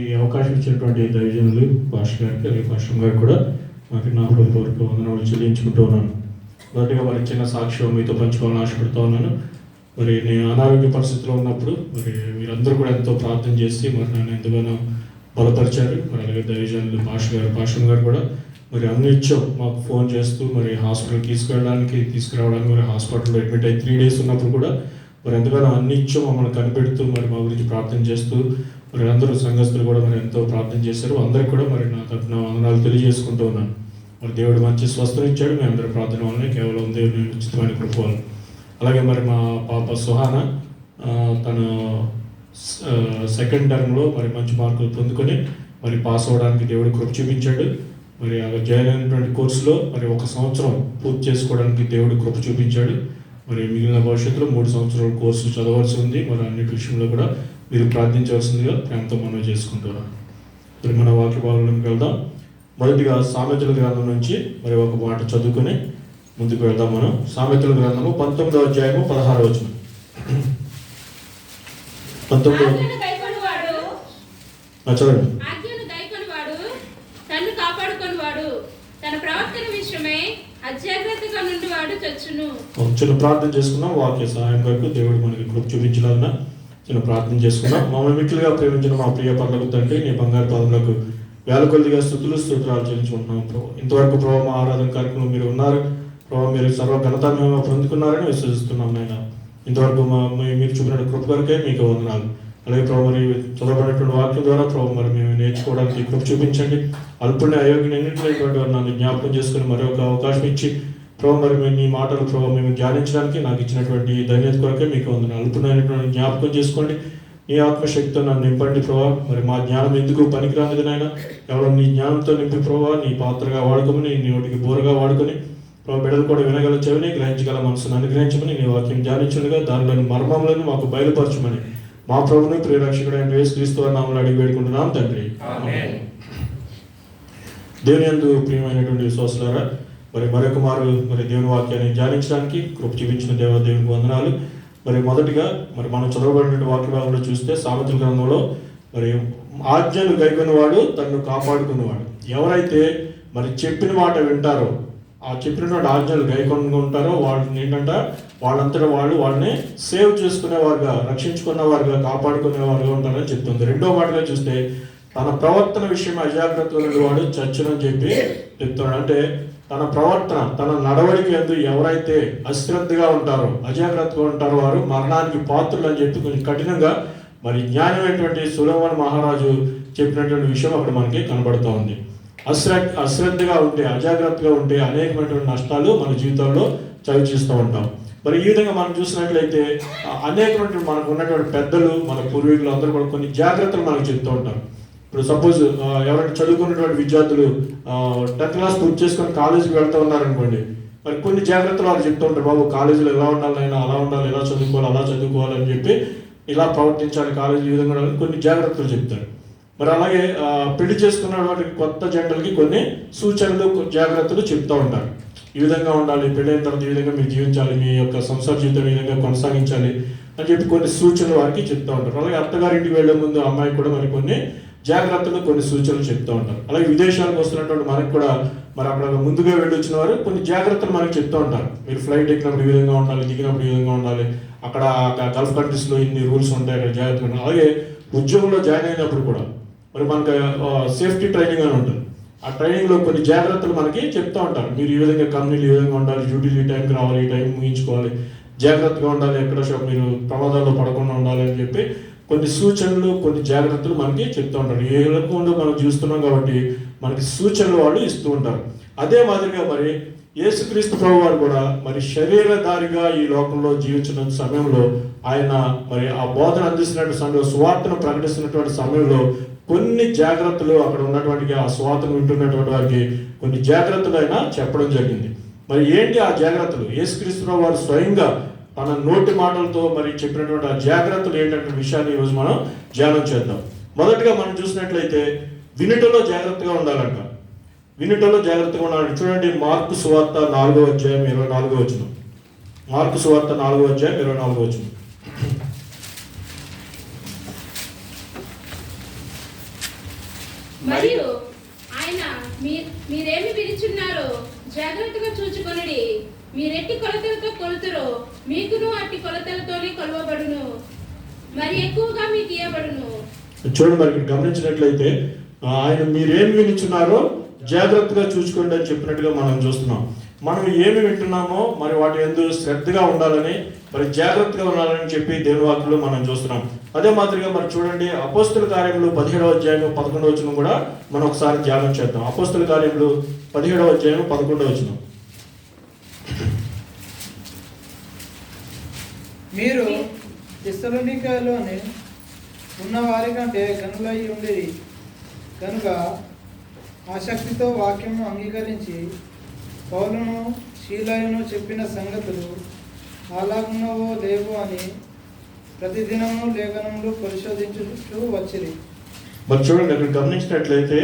ఈ అవకాశం ఇచ్చినటువంటి దైవజనులు పాస్టర్ గారికి అలాగే పాస్టర్ గారు కూడా నాకు నా హృదయపూర్వక వందనాలు చెల్లించుకుంటూ ఉన్నాను. మొదటిగా మరి చిన్న సాక్ష్యం మీతో పంచుకోవాలని ఆశపడుతూ ఉన్నాను. మరి నేను అనారోగ్య పరిస్థితిలో ఉన్నప్పుడు మరి మీరందరూ కూడా ఎంతో ప్రార్థన చేసి మరి నన్ను ఎంతగానో బలపరిచారు. మరి అలాగే దైవజనులు పాస్టర్ గారు కూడా మరి అన్నిత్యం మాకు ఫోన్ చేస్తూ మరి హాస్పిటల్కి తీసుకురావడానికి మరి హాస్పిటల్లో అడ్మిట్ అయ్యి 3 days ఉన్నప్పుడు కూడా మరి ఎంతగానో అన్నిత్యం మమ్మల్ని కనిపెడుతూ మరి మా గురించి ప్రార్థన చేస్తూ మరి అందరూ సంఘస్థులు కూడా మరి ఎంతో ప్రార్థన చేశారు. అందరికి కూడా మరి నా తరఫున వందనాలు తెలియజేసుకుంటూ ఉన్నాను. మరి దేవుడు మంచి స్వస్థత ఇచ్చాడు. మీ అందరి ప్రార్థన వల్లనే, కేవలం దేవుని ఉచితమైన కృప వల్ల. అలాగే మరి మా పాప సుహాన తన సెకండ్ టర్మ్లో మరి మంచి మార్కులు పొందుకొని మరి పాస్ అవ్వడానికి దేవుడు కృప చూపించాడు. మరి ఆ జాయిన్ అయినటువంటి కోర్సులో మరి 1 సంవత్సరం పూర్తి చేసుకోవడానికి దేవుడు కృప చూపించాడు. మరి మిగిలిన భవిష్యత్తులో 3 సంవత్సరాల కోర్సు చదవాల్సి ఉంది. మరి అన్నిటి విషయంలో కూడా మీరు ప్రార్థించవలసిందిగా ప్రేమతో మనం చేసుకుంటున్నాం. మరి మన వాక్య భాగంలోకి వెళ్దాం. మొదటిగా సామెతల గ్రంథం నుంచి మరి ఒక మాట చదువుకొని ముందుకు వెళ్దాం. మనం సామెతల గ్రంథము 19వ అధ్యాయము 16వ వచనం. 19వ చదవండి. చిన్న ప్రార్థన చేసుకున్నాం. వాక్య సహాయం కొరకు దేవుడు మనకి కృప చూపించాలన్నా చిన్న ప్రార్థన చేసుకున్నాం. మమ్మల్ని మిక్కులుగా ప్రేమించిన మా ప్రియ పర్లకు తండ్రి, నీ బంగారు పాదములకు వేల కొద్దిగా స్తోత్రాలు చెల్లించుకుంటున్నాం. ప్రభు ఇంతవరకు ప్రభు మా ఆరాధన కార్యక్రమం మీరు ఉన్నారు. ప్రభు మీరు సర్వ ఘనత మేము పొందుకున్నారని విశ్వసిస్తున్నాం. నాయన ఇంతవరకు మీరు చూపిన కృప కొరకే మీకు వందనాలు. అలాగే ప్రభు మరి చదవబడినటువంటి వాక్యం ద్వారా ప్రభు మరి మేము నేర్చుకోవడానికి కృప చూపించండి. అల్పుణ్య అయోగ్యం ఎన్నింటినటువంటి నన్ను జ్ఞాపకం చేసుకుని మరొక అవకాశం ఇచ్చి ప్రభు మరి మీ మాటలు ప్రభు మేము ధ్యానించడానికి నాకు ఇచ్చినటువంటి ధన్యత కొరకే మీకు వందనాలు. అల్పునైనటువంటి జ్ఞాపకం చేసుకోండి. నీ ఆత్మశక్తితో నన్ను నింపండి ప్రభావ. మరి మా జ్ఞానం ఎందుకు పనికిరానిది నాయన, కేవలం నీ జ్ఞానంతో నింపి ప్రభావ నీ పాత్రగా వాడుకోమని, నీ నోటికి బోరగా వాడుకొని ప్రభు బిడ్డలు కూడా వినగల చెవిని, గ్రహించగల మనసును అనుగ్రహించమని, నీ వాక్యం ధ్యానించుండగా దానిలోని మర్మములను మాకు బయలుపరచమని మా ప్రభుని ప్రియరక్షకుడైన యేసుక్రీస్తు నామములో అడిగి వేడుకుంటున్నాం తండ్రి. దేవుని యందు ప్రియమైనటువంటి విశ్వాసులారా, మరి మరొక మారు మరి దేవుని వాక్యాన్ని ధ్యానించడానికి కృప చూపించిన దేవునికి వందనాలు. మరి మొదటిగా మరి మనం చదవబడిన వాక్య భాగంలో చూస్తే సామెతల గ్రంథంలో మరి ఆజ్ఞలు గైకొన్నవాడు తనను కాపాడుకున్నవాడు. ఎవరైతే మరి చెప్పిన మాట వింటారో, ఆ చెప్పినటువంటి ఆజ్ఞలు గైకొని ఉంటారో వాళ్ళని ఏంటంటే వాళ్ళంతటా వాళ్ళని సేవ్ చేసుకునేవారుగా, రక్షించుకునేవారుగా, కాపాడుకునేవారుగా ఉంటారని చెప్తుంది. రెండో మాటగా చూస్తే తన ప్రవర్తన విషయం అజాగ్రత్తగా ఉన్నవాడు చచ్చునని చెప్పి చెప్తున్నాడు. అంటే తన ప్రవర్తన, తన నడవడికి యందు ఎవరైతే అశ్రద్ధగా ఉంటారో, అజాగ్రత్తగా ఉంటారో వారు మరణానికి పాత్రులు అని చెప్పి కొంచెం కఠినంగా మరి జ్ఞానమైనటువంటి సొలొమోను మహారాజు చెప్పినటువంటి విషయం అక్కడ మనకి కనబడుతూ ఉంది. అశ్రద్ధగా ఉంటే, అజాగ్రత్తగా ఉంటే అనేకమైనటువంటి నష్టాలు మన జీవితంలో చవిచూస్తూ ఉంటాం. మరి ఈ విధంగా మనం చూసినట్లయితే అనేకమైనటువంటి మనకు ఉన్నటువంటి పెద్దలు, మన పూర్వీకులు అందరూ కూడా కొన్ని జాగ్రత్తలు మనకు చెప్తూ ఉంటారు. ఇప్పుడు సపోజ్ ఎవరైనా చదువుకున్నటువంటి విద్యార్థులు 10th క్లాస్ పూర్తి చేసుకొని కాలేజీకి వెళ్తూ ఉన్నారనుకోండి, మరి కొన్ని జాగ్రత్తలు వాళ్ళు చెప్తూ ఉంటారు. బాబు కాలేజీలో ఎలా ఉండాలి, అయినా అలా ఉండాలి, ఎలా చదువుకోవాలి, అలా చదువుకోవాలని చెప్పి, ఇలా ప్రవర్తించాలి, కాలేజీ ఈ విధంగా కొన్ని జాగ్రత్తలు చెప్తారు. మరి అలాగే పెళ్లి చేసుకున్నటువంటి కొత్త జంటలకి కొన్ని సూచనలు, జాగ్రత్తలు చెప్తూ ఉంటారు. ఈ విధంగా ఉండాలి, పెళ్ళైన తర్వాత ఈ విధంగా మీరు జీవించాలి, మీ యొక్క సంసార జీవితం ఈ విధంగా కొనసాగించాలి అని చెప్పి కొన్ని సూచనలు వారికి చెప్తూ ఉంటారు. అలాగే అత్తగారింటికి వెళ్లే ముందు అమ్మాయికి కూడా మరి కొన్ని జాగ్రత్తలు, కొన్ని సూచనలు చెప్తూ ఉంటారు. అలాగే విదేశాలకు వస్తున్నటువంటి మనకు కూడా మరి అక్కడ ముందుగా వెళ్ళి వచ్చిన వారు కొన్ని జాగ్రత్తలు మనకి చెప్తూ ఉంటారు. మీరు ఫ్లైట్ ఎక్కినప్పుడు ఈ విధంగా ఉండాలి, దిగినప్పుడు ఈ విధంగా ఉండాలి, అక్కడ గల్ఫ్ కంట్రీస్లో ఇన్ని రూల్స్ ఉంటాయి, అక్కడ జాగ్రత్తగా ఉండాలి. అలాగే ఉద్యోగంలో జాయిన్ అయినప్పుడు కూడా మరి మనకి సేఫ్టీ ట్రైనింగ్ అని ఉంటుంది. ఆ ట్రైనింగ్లో కొన్ని జాగ్రత్తలు మనకి చెప్తూ ఉంటారు. మీరు ఈ విధంగా కంపెనీలు ఈ విధంగా ఉండాలి, డ్యూటీలు ఈ టైంకి రావాలి, ఈ టైం ముగించుకోవాలి, జాగ్రత్తగా ఉండాలి, ఎక్కడ మీరు ప్రమాదాల్లో పడకుండా ఉండాలి అని చెప్పి కొన్ని సూచనలు, కొన్ని జాగ్రత్తలు మనకి చెప్తూ ఉంటారు. ఏ రకంగా మనం చూస్తున్నాం కాబట్టి మనకి సూచనలు వాళ్ళు ఇస్తూ ఉంటారు. అదే మాదిరిగా మరి యేసుక్రీస్తు ప్రభు వారు కూడా మరి శరీరధారిగా ఈ లోకంలో జీవించిన సమయంలో ఆయన మరి ఆ బోధన అందిస్తున్నటువంటి సమయంలో, సువార్తను ప్రకటిస్తున్నటువంటి సమయంలో కొన్ని జాగ్రత్తలు అక్కడ ఉన్నటువంటి ఆ సువార్తను వింటున్నటువంటి వారికి కొన్ని జాగ్రత్తలు ఆయన చెప్పడం జరిగింది. మరి ఏంటి ఆ జాగ్రత్తలు? యేసుక్రీస్తు ప్రభు వారు స్వయంగా తన నోటి మాటలతో మరి చెప్పినటువంటి ఆ జాగ్రత్తలు ఏంటంటే విషయాన్ని ఈరోజు మనం ధ్యానం చేద్దాం. మొదటిగా మనం చూసినట్లయితే వినుటలో జాగ్రత్తగా ఉండాలంట. వినుటలో జాగ్రత్తగా ఉండాలంటే చూడండి, మార్కు సువార్త 4వ అధ్యాయం 24వ వచనం. మార్కు సువార్త 4వ అధ్యాయం 24వ వచనం. మరియు ఆయన మీరేమి వినిచున్నారో జాగ్రత్తగా చూచుకొనుడి. మీరెట్టి కొలతలతో కొలుతురో మీకును అట్టి కొలతలతోనే కొలవబడును, మరి ఎక్కువగా మీకు ఇవ్వబడును. చూడండి, మరి గమనించినట్లయితే ఆయన మీరేమి వినిచున్నారో జాగ్రత్తగా చూసుకోండి అని చెప్పినట్టుగా మనం చూస్తున్నాం. మనం ఏమి వింటున్నామో మరి వాటి యందు శ్రద్ధగా ఉండాలని, మరి జాగ్రత్తగా ఉండాలని చెప్పి దేవుని వాక్యంలో మనం చూస్తున్నాం. అదే మాదిరిగా మరి చూడండి, అపోస్తుల కార్యములు 17వ అధ్యాయం 11వ వచనం కూడా మనం ఒకసారి ధ్యానం చేద్దాం. అపోస్తుల కార్యములు 17వ అధ్యాయం 11వ వచనం. మీరు తెస్సలోనికలోని ఉన్న వారి కంటే గనులై ఉండేది కనుక ఆసక్తితో వాక్యము అంగీకరించి పౌలును శీలయును చెప్పిన సంగతులు అలాగున్నవో లేవో అని ప్రతిదినము లేఖనములు పరిశోధించుతూ వచ్చిరి. మరి చూడండి, అక్కడ గమనించినట్లయితే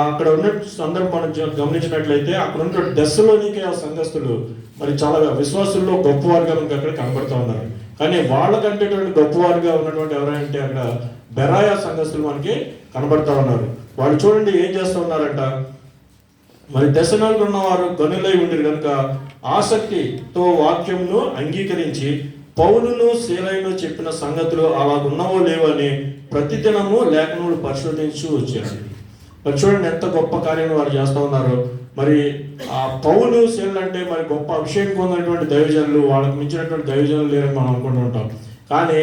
అక్కడ ఉన్న సందర్భం మనం గమనించినట్లయితే అక్కడ ఉన్న దెస్సలోనికే ఆ సంఘస్థులు మరి చాలా విశ్వాసుల్లో గొప్పవారుగా మనకి అక్కడ కనబడుతూ ఉన్నారు. కానీ వాళ్ళకంటే గొప్పవారుగా ఉన్నటువంటి ఎవరంటే అక్కడ బెరాయా సంఘస్థులు మనకి కనబడుతూ ఉన్నారు. వాళ్ళు చూడండి ఏం చేస్తూ ఉన్నారంట, మరి దెస్సలోనికలో ఉన్నవారు గనులై ఉండిరు కనుక ఆసక్తితో వాక్యంను అంగీకరించి పౌలును శీలయును చెప్పిన సంగతులు అలాగున్నవో లేవో అని ప్రతిదినము లేఖనములు పరిశోధించు వచ్చారు. మరి చూడండి ఎంత గొప్ప కార్యం వారు చేస్తూ ఉన్నారు. మరి ఆ పౌలు శీలలు అంటే మరి గొప్ప అభిషేకం పొందినటువంటి దైవజనులు, వాళ్ళకి మించినటువంటి దైవజనులు లేరని మనం అనుకుంటూ ఉంటాం. కానీ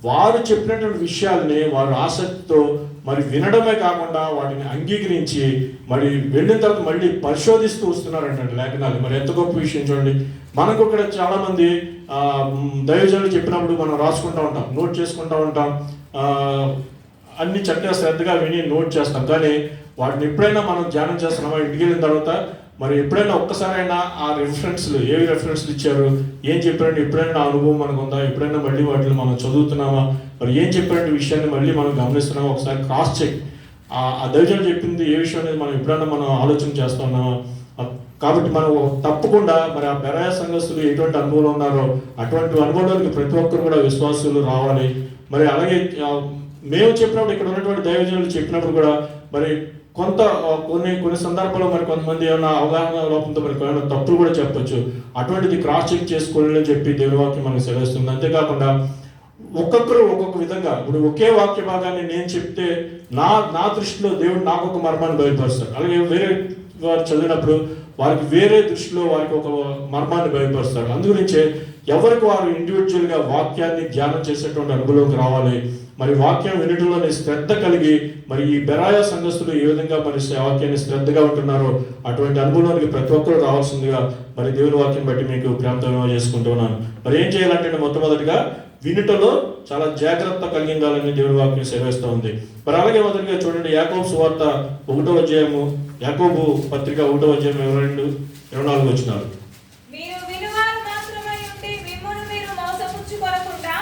వారు చెప్పినటువంటి విషయాల్ని వారు ఆసక్తితో మరి వినడమే కాకుండా వాటిని అంగీకరించి మరి వెళ్ళిన తర్వాత మళ్ళీ పరిశోధిస్తూ వస్తున్నారంటే లేఖనాలు. మరి ఎంత గొప్ప విషయం చూడండి. మనకు ఇక్కడ చాలా మంది దైవజనులు చెప్పినప్పుడు మనం రాసుకుంటూ ఉంటాం, నోట్ చేసుకుంటూ ఉంటాం, అన్ని చక్కగా శ్రద్ధగా విని నోట్ చేస్తాం. కానీ వాటిని ఎప్పుడైనా మనం ధ్యానం చేస్తున్నామా ఇంటికి వెళ్ళిన తర్వాత మరి ఎప్పుడైనా ఒక్కసారైనా ఆ రెఫరెన్స్లు ఏవి రెఫరెన్స్లు ఇచ్చారు, ఏం చెప్పారంటే ఎప్పుడైనా ఆ అనుభవం మనకు ఉందా, ఎప్పుడైనా మళ్ళీ వాటిని మనం చదువుతున్నామా, మరి ఏం చెప్పారంటే విషయాన్ని మళ్ళీ మనం గమనిస్తున్నామా, ఒకసారి క్రాస్ చెక్. ఆ దైవజనులు చెప్పింది ఏ విషయం అనేది మనం ఎప్పుడైనా మనం ఆలోచన చేస్తున్నామా. కాబట్టి మనం తప్పకుండా మరి ఆ బెరాయ సంఘస్థులు ఎటువంటి అనుభవంలో ఉన్నారో అటువంటి అనుభవంలోకి ప్రతి ఒక్కరు కూడా విశ్వాసులు రావాలి. మరి అలాగే మేము చెప్పినప్పుడు ఇక్కడ ఉన్నటువంటి దైవజనులు చెప్పినప్పుడు కూడా మరి కొన్ని సందర్భాల్లో మరి కొంతమంది ఏమైనా అవగాహన లోపంతో మరి ఏమైనా తప్పులు కూడా చెప్పొచ్చు. అటువంటిది క్రాస్ చెక్ చేసుకోవాలని అని చెప్పి దేవుని వాక్యం మనకు సెలవుస్తుంది. అంతేకాకుండా ఒక్కొక్కరు ఒక్కొక్క విధంగా, ఇప్పుడు ఒకే వాక్య భాగాన్ని నేను చెప్తే నా దృష్టిలో దేవుడు నాకు ఒక మర్మాన్ని బయలుపరుస్తాడు. అలాగే వేరే వారు చదివినప్పుడు వారికి వేరే దృష్టిలో వారికి ఒక మర్మాన్ని బయలుపరుస్తాడు. అందుగురించే ఎవరికి వారు ఇండివిజువల్గా వాక్యాన్ని ధ్యానం చేసేటువంటి అనుభవంలోకి రావాలి. మరి వాక్యం వినడంలోని శ్రద్ధ కలిగి మరి ఈ బెరాయ సంఘస్థులు ఏ విధంగా మరి వాక్యాన్ని శ్రద్ధగా ఉంటున్నారో అటువంటి అనుభవంలోనికి ప్రతి ఒక్కరు రావాల్సిందిగా మరి దేవుని వాక్యం బట్టి మీకు ప్రేమతో చేసుకుంటున్నాను. మరి ఏం చేయాలంటే మొట్టమొదటిగా వినుటలో చాలా జాగ్రత్త కలిగిందాలని దేవుని వాక్యం సెలవిస్తూ ఉంది. మరి అలాగే మొదటిగా చూడండి, యాకోబు సువార్త 1వ అధ్యాయము, యాకోబు పత్రిక 1వ అధ్యాయం 22-24 వచనాలు. మీరు వినువారు మాత్రమై ఉండి మిమ్మును మీరు మోసపుచ్చుకొనకుండా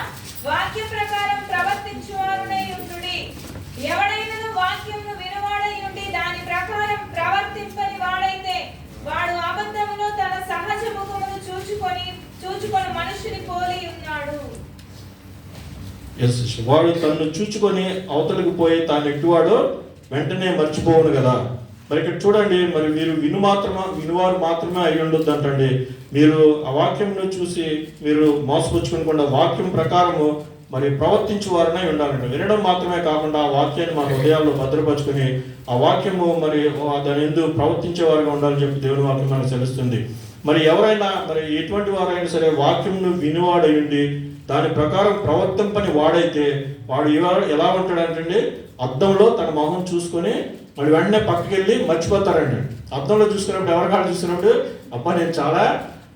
వాక్య ప్రకారం ప్రవర్తించువారునై ఉండుడి. ఎవడైనను వాక్యమును వినువాడై ఉండి దాని ప్రకారం ప్రవర్తింపని వాడైతే వాడు అబద్ధములో తన సహజ ముఖమును చూచుకొని మనుషుని పోలి ఉన్నాడు. వాడు తను చూచుకొని అవతలికి పోయి తాను ఎట్టువాడో వెంటనే మర్చిపోవును కదా. మరి ఇక్కడ చూడండి, మరి మీరు వినువారు మాత్రమే అయి ఉండొద్దు అంటండి. మీరు ఆ వాక్యంను చూసి మీరు మోసపుచ్చుకోకుండా వాక్యం ప్రకారము మరి ప్రవర్తించేవారనే ఉండాలండి. వినడం మాత్రమే కాకుండా ఆ వాక్యాన్ని మన హృదయాల్లో భద్రపరుచుకొని ఆ వాక్యము మరి దాని ఎందుకు ప్రవర్తించేవారుగా ఉండాలని చెప్పి దేవుని వాక్యం మనకు తెలుస్తుంది. మరి ఎవరైనా మరి ఎటువంటి వారైనా సరే వాక్యంను వినివాడయుండి దాని ప్రకారం ప్రవర్తింపని వాడైతే వాడు ఎలా ఉంటాడంటే అద్దంలో తన మొహం చూసుకొని మరి వెంటనే పక్కకి వెళ్ళి మర్చిపోతారండి. అద్దంలో చూసుకున్నప్పుడు ఎవరికాళ్ళు చూసినప్పుడు అబ్బా నేను చాలా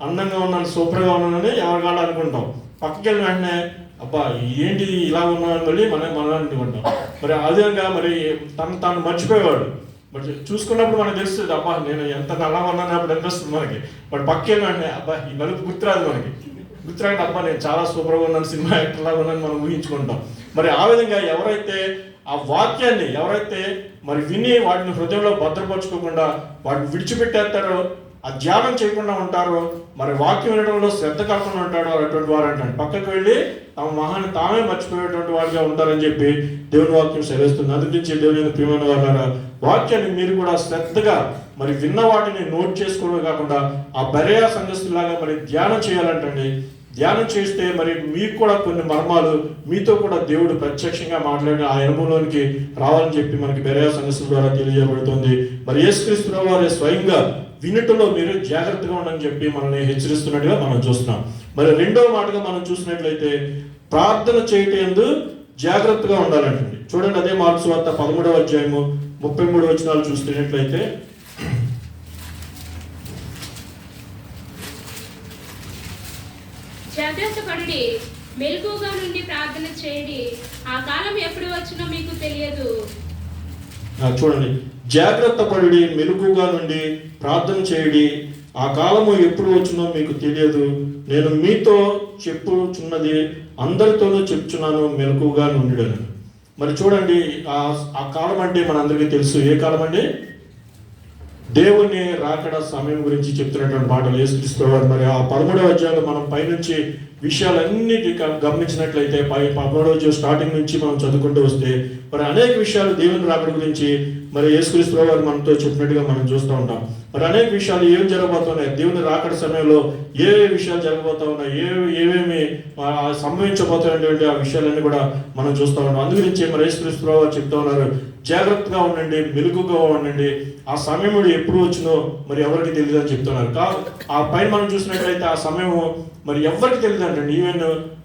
అందంగా ఉన్నాను, సూపర్గా ఉన్నానని ఎవరికాళ్ళు అనుకుంటాం. పక్కకి వెళ్ళి వెంటనే అబ్బా ఏంటి ఇలా ఉన్నాను మళ్ళీ మనం అనుకుంటాం. మరి అదేవిధంగా మరి తాను మర్చిపోయేవాడు. బట్ చూసుకున్నప్పుడు మనకు తెలుస్తుంది అబ్బా నేను ఎంత నల్లగా ఉన్నాను అప్పుడు అనిపిస్తుంది మనకి. బట్ పక్కకి వెంటనే అబ్బా ఈ నలుపు గుర్తురాదు మనకి. గుర్తురాక అబ్బా నేను చాలా సూపర్గా ఉన్నాను, సినిమా యాక్టర్ లాగా ఉన్నాను మనం ఊహించుకుంటాం. మరి ఆ విధంగా ఎవరైతే ఆ వాక్యాన్ని మరి విని వాటిని హృదయంలో భద్రపరచుకోకుండా వాటిని విడిచిపెట్టేస్తారో ఆ ధ్యానం చేయకుండా ఉంటారో, మరి వాక్యం వినడంలో శ్రద్ధ కాకుండా ఉంటాడో అటువంటి వారు అంటాడు పక్కకు వెళ్ళి తమ మహాన్ని తామే మర్చిపోయేటువంటి వారిగా ఉంటారని చెప్పి దేవుని వాక్యం సెలవుస్తుంది. అందుగురించి దేవుని ప్రియమైన వారులారా, వాక్యాన్ని మీరు కూడా శ్రద్ధగా మరి విన్న వాటిని నోట్ చేసుకోవడమే కాకుండా ఆ బెరయా సంఘస్థులాగా మరి ధ్యానం చేయాలంటండి. ధ్యానం చేస్తే మరి మీకు కూడా కొన్ని మర్మాలు మీతో కూడా దేవుడు ప్రత్యక్షంగా మాట్లాడి ఆ అనుభవంలోనికి రావాలని చెప్పి మనకి బెరయా సంఘస్థుల ద్వారా తెలియజేయబడుతుంది. మరి యేసుక్రీస్తు వారే స్వయంగా వినటంలో మీరు జాగ్రత్తగా ఉండని చెప్పి మనల్ని హెచ్చరిస్తున్నట్టుగా మనం చూస్తున్నాం. మరి రెండవ మాటగా మనం చూసినట్లయితే ప్రార్థన చేయటందు జాగ్రత్తగా ఉండాలంటండి. చూడండి, అదే మార్కు సువార్త 13వ అధ్యాయము 33 వచనాలు చూస్తున్నట్లయితే, జాగ్రత్త పడి మెలకుగా నుండి ప్రార్థన చేయండి, ఆ కాలం ఎప్పుడు వచ్చినో మీకు తెలియదు. చూడండి, జాగ్రత్త పడి మెలకుగా నుండి ప్రార్థన చేయడి, ఆ కాలము ఎప్పుడు వచ్చినో మీకు తెలియదు. నేను మీతో చెప్పుచున్నది అందరితోనూ చెప్తున్నాను, మెలకుగా నుండిడను. మరి చూడండి, ఆ కాలం అంటే మనందరికీ తెలుసు. ఏ కాలం అండి? దేవుని రాకడ సమయం గురించి చెప్తున్నటువంటి మాటలు యేసుక్రీస్తు వారు. మరి ఆ 13వ అధ్యాయంలో మనం పైనుంచి విషయాలన్నిటి గమనించినట్లయితే 13వ అధ్యాయం స్టార్టింగ్ నుంచి మనం చదువుకుంటూ వస్తే మరి అనేక విషయాలు దేవుని రాకడ గురించి మరి యేసుక్రీస్తు వారు మనతో చెప్పినట్టుగా మనం చూస్తూ ఉంటాం. మరి అనేక విషయాలు ఏం జరగబోతున్నాయి, దేవుని రాకడ సమయంలో ఏ విషయాలు జరగబోతా ఉన్నాయి, ఏమేమి సంభవించబోతున్నటువంటి ఆ విషయాలన్నీ కూడా మనం చూస్తూ ఉంటాం. అందుగురించి మరి యేసుక్రీస్తు వారు చెప్తా ఉన్నారు, జాగ్రత్తగా ఉండండి, మెలకుగా ఉండండి, ఆ సమయం ఎప్పుడు వచ్చినో మరి ఎవరికి తెలియదు అని చెప్తున్నారు. ఆ పైన మనం చూసినట్లయితే ఆ సమయం మరి ఎవరికి తెలియదు అంటండి. ఈవెన్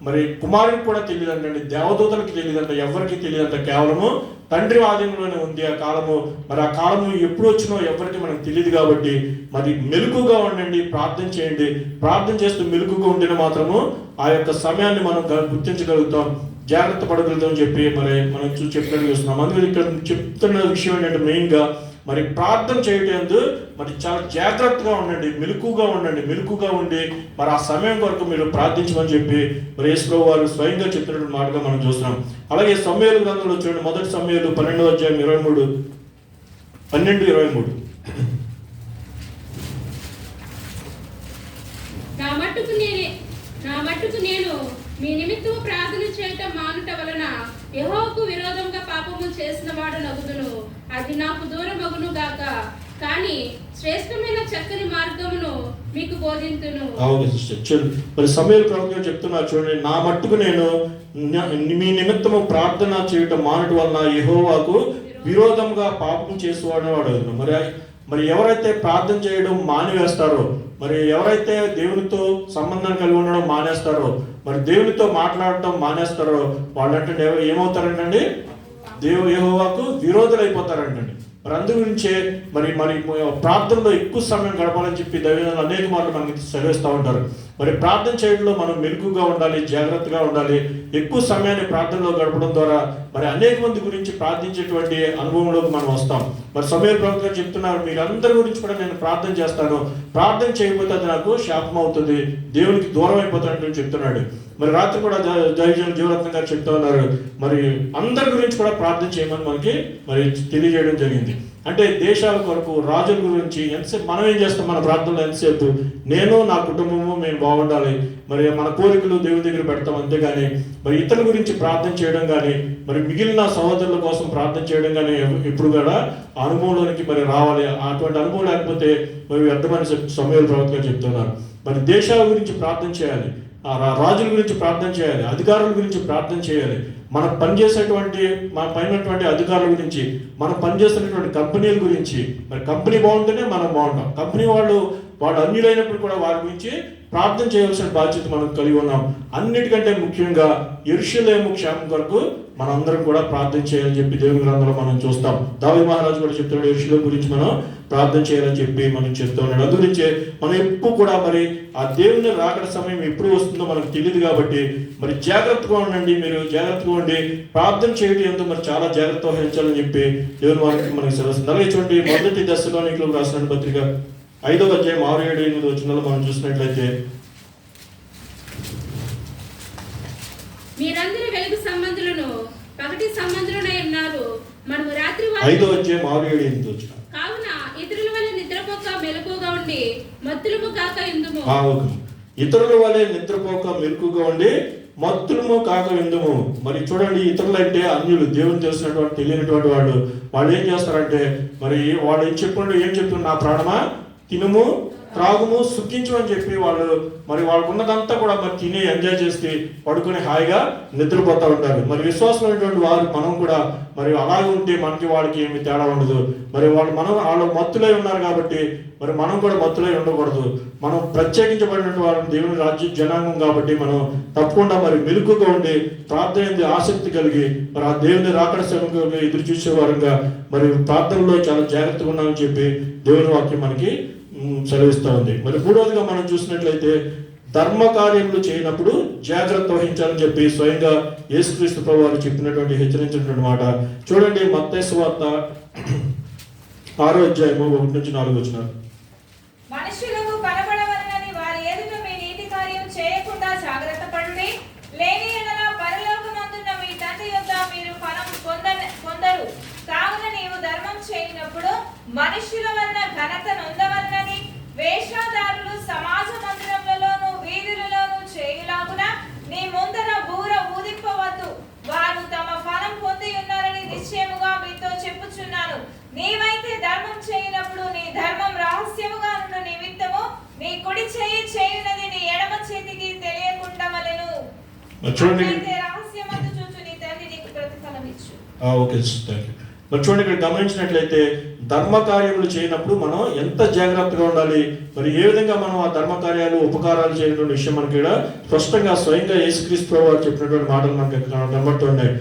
మరి కుమారునికి కూడా తెలియదు అంటండి, దేవదూతలకు తెలియదు అంట, ఎవరికి తెలియదు అంట. కేవలము తండ్రి ఆధీనంలోనే ఉంది ఆ కాలము. మరి ఆ కాలము ఎప్పుడు వచ్చినో ఎవరికి మనకు తెలియదు కాబట్టి మరి మెలకుగా ఉండండి, ప్రార్థన చేయండి. ప్రార్థన చేస్తూ మెలకుగా ఉండిన మాత్రము ఆ యొక్క సమయాన్ని మనం గుర్తించగలుగుతాం, జాగ్రత్త పడగలుగుతాం చెప్పి మరి మనం చెప్పినట్టు చూస్తున్నాం. అందుకని ఇక్కడ చెప్తున్న విషయం ఏంటంటే మెయిన్గా మరి ప్రార్థన చేయటందు మరి చాలా జాగ్రత్తగా ఉండండి, మెలకుగా ఉండండి. మెలకుగా ఉండి మరి ఆ సమయం వరకు మీరు ప్రార్థించమని చెప్పి మరి యేసు వారు స్వయంగా చెప్పినటువంటి మాటగా మనం చూస్తున్నాం. అలాగే సమూయేలు గ్రంథంలో చూడండి, మొదటి సమూయేలు 12వ అధ్యాయం 12-23. నా మట్టుకు నేను మీ నిమిత్తము ప్రార్థన చేయటం మానుట వలన యెహోవాకు విరోధంగా పాపము చేసిన వాడు నగుదును, అది నాకు దూరమగును గాక. కానీ శ్రేష్టమైన చక్కని మార్గమును మీకు బోధింతును. అవును సిస్టర్. మరి సమూయేలు ప్రవక్త చెప్తున్నారు చూడండి, నా మట్టుకు నేను మీ నిమిత్తము ప్రార్థన చేయటం మానుట వలన యెహోవాకు విరోధంగా పాపం చేసేవాడు. మరి ఎవరైతే ప్రార్థన చేయడం మానివేస్తారో, మరి ఎవరైతే దేవునితో సంబంధం కలిగి ఉండడం మానేస్తారో, మరి దేవునితో మాట్లాడటం మానేస్తారో వాళ్ళంటే ఏమవుతారంటండి? యెహోవాకు విరోధులు అయిపోతారంటండి. మరి అందు గురించే మరి ప్రార్థనలో ఎక్కువ సమయం గడపాలని చెప్పి దైవజనులు అనేక మార్లు మనకి సెలవిస్తూ ఉంటారు. మరి ప్రార్థన చేయడంలో మనం మెలకుగా ఉండాలి, జాగ్రత్తగా ఉండాలి. ఎక్కువ సమయాన్ని ప్రార్థనలో గడపడం ద్వారా మరి అనేక మంది గురించి ప్రార్థించేటువంటి అనుభవంలోకి మనం వస్తాం. మరి సమూయేలు ప్రవక్త చెప్తున్నారు, మీరందరి గురించి కూడా నేను ప్రార్థన చేస్తాను, ప్రార్థన చేయకపోతే అది నాకు శాపం అవుతుంది, దేవునికి దూరం అయిపోతానని చెప్తున్నాడు. మరి రాత్రి కూడా దైవజనులు జీవరత్నం గారు చెప్తా ఉన్నారు, మరి అందరి గురించి కూడా ప్రార్థన చేయమని మనకి మరి తెలియజేయడం జరిగింది. అంటే దేశాల కొరకు, రాజుల గురించి ఎంతసేపు మనం ఏం చేస్తాం? మన ప్రార్థనలో ఎంతసేపు నేను నా కుటుంబము మేము బాగుండాలి, మరి మన కోరికలు దేవుని దగ్గర పెడతాం, అంతేగాని మరి ఇతరుల గురించి ప్రార్థన చేయడం కానీ మరి మిగిలిన సహోదరుల కోసం ప్రార్థన చేయడం కానీ ఎప్పుడు కూడా అనుభవంలోనికి మరి రావాలి. అటువంటి అనుభవం లేకపోతే మరి వ్యర్థమని సమూయేలు ప్రవక్త చెప్తున్నారు. మరి దేశాల గురించి ప్రార్థన చేయాలి, రాజుల గురించి ప్రార్థన చేయాలి, అధికారుల గురించి ప్రార్థన చేయాలి, మనం పనిచేసేటువంటి మన పైనటువంటి అధికారుల గురించి, మనం పనిచేస్తున్నటువంటి కంపెనీల గురించి. మరి కంపెనీ బాగుంటేనే మనం బాగుంటాం. కంపెనీ వాళ్ళు అన్యులైనప్పుడు కూడా వారి గురించి ప్రార్థన చేయవలసిన బాధ్యత మనం కలిగి ఉన్నాం. అన్నిటికంటే ముఖ్యంగా యెరూషలేము క్షేమం కొరకు మనందరం కూడా ప్రార్థన చేయాలని చెప్పి దేవుని గ్రంథంలో మనం చూస్తాం. దావీదు మహారాజు కూడా చెప్తున్నాడు, యెరూషలేము గురించి మనం ప్రార్థన చేయాలని చెప్పి మనం చెప్తూ ఉన్నాడు. అందు గురించే మనం ఎప్పుడు కూడా మరి ఆ దేవుని రాకడ సమయం ఎప్పుడు వస్తుందో మనకు తెలియదు కాబట్టి మరి జాగ్రత్తగా ఉండండి. మీరు జాగ్రత్తగా ఉండి ప్రార్థన చేయడం ఎందుకు మరి చాలా జాగ్రత్త వహించాలని చెప్పి దేవుని వారికి మనకి సెలవుస్తుంది. అలాగే చూడండి, మొదటి దశలోనికులకు రాసిన పత్రిక 5వ అధ్యాయం 6, 7, 8 వచనాల్లో మనం చూసినట్లయితే, మీరందరూ వెలుగు సంబంధులను పగటి సంబంధులనై ఉన్నారు, మనము రాత్రి 5వ అధ్యాయం 6, 7, 8 వచనాలు. కావున ఇతరుల వల్ల నిద్రపోక మెలకుగా ఉండి మత్తులము కాక ఇందుము. ఓకే. ఇతరుల వలె నిద్రపోక మెలకుగా ఉండి మత్తులము కాక విందుము. మరి చూడండి, ఇతరులు అంటే అన్యులు, దేవుని తెలిసినటువంటి తెలియనటువంటి వాళ్ళు ఏం చేస్తారంటే, మరి వాళ్ళు ఏం చెప్తున్నారు, నా ప్రాణమా తినుము త్రాగుము సుఖించు అని చెప్పి వాళ్ళు మరి వాళ్ళకు ఉన్నదంతా కూడా మరి తిని ఎంజాయ్ చేసి పడుకొని హాయిగా నిద్రపోతూ ఉంటారు. మరి విశ్వాసమైనటువంటి వారు మనం కూడా మరి అలాగే ఉంటే మనకి వాళ్ళకి ఏమి తేడా ఉండదు. మరి వాళ్ళు మత్తులై ఉన్నారు కాబట్టి మరి మనం కూడా మత్తులై ఉండకూడదు. మనం ప్రత్యేకించబడినటువంటి వారు దేవుని రాజ్య జనాంగం కాబట్టి మనం తప్పకుండా మరి మెలకుగా ఉండి ప్రార్థన ఆసక్తి కలిగి మరి ఆ దేవుని రాకడ సమయంలో ఎదురు చూసే వారంగా మరి ప్రార్థనలో చాలా జాగ్రత్తగా ఉన్నామని చెప్పి దేవుని వాక్యం మనకి సెలవిస్తూ ఉంది. మరి మూడవదిగా మనం చూసినట్లయితే ధర్మ కార్యములు చేయనప్పుడు జాగ్రత్త వహించాలని చెప్పి స్వయంగా యేసుక్రీస్తు ప్రభువు వారు చెప్పినటువంటి హెచ్చరించినటువంటి మాట చూడండి. మత్తయి సువార్త 6వ అధ్యాయము 1-4 మనుషులకు కనబడవలనని వారి ఎదుట మీ నీతి కార్యం చేయకుండా జాగ్రత్త పడుడి. లేని యెడల పరలోకమందున్న మీ తండ్రి యొద్ద మీరు ఫలం పొందరు. కావున నీవు ధర్మం చేయనప్పుడు మనుషుల వలన ఘనత నొందవలనని వేషధారులు సమాజ మందిరములలోను వీధులలోను చేయులాగున నీ ముందర బూర ఊదింపవద్దు. వారు తమ ఫలం పొంది ఉన్నారని నిశ్చయముగా మీతో చెప్పుచున్నాను. నీవైతే ధర్మం చేయనప్పుడు నీ ధర్మం రహస్యముగా ఉన్న నిమిత్తము నీ కుడి చేయి చేయునది నీ ఎడమ చేతికి తెలియకుండా వలెను. అట్లయితే రహస్యమందు చూచు నీ తండ్రి నీకు ప్రతిఫలం ఇచ్చు. Okay, thank you. మరి చూడండి, ఇక్కడ గమనించినట్లయితే ధర్మ కార్యములు చేయనప్పుడు మనం ఎంత జాగ్రత్తగా ఉండాలి, మరి ఏ విధంగా మనం ఆ ధర్మ కార్యాలు ఉపకారాలు చేయనటువంటి విషయం మనకి ఇక్కడ స్పష్టంగా స్వయంగా యేసుక్రీస్తు వారు చెప్పినటువంటి మాటలు మనకి కనబడుతున్నాయి.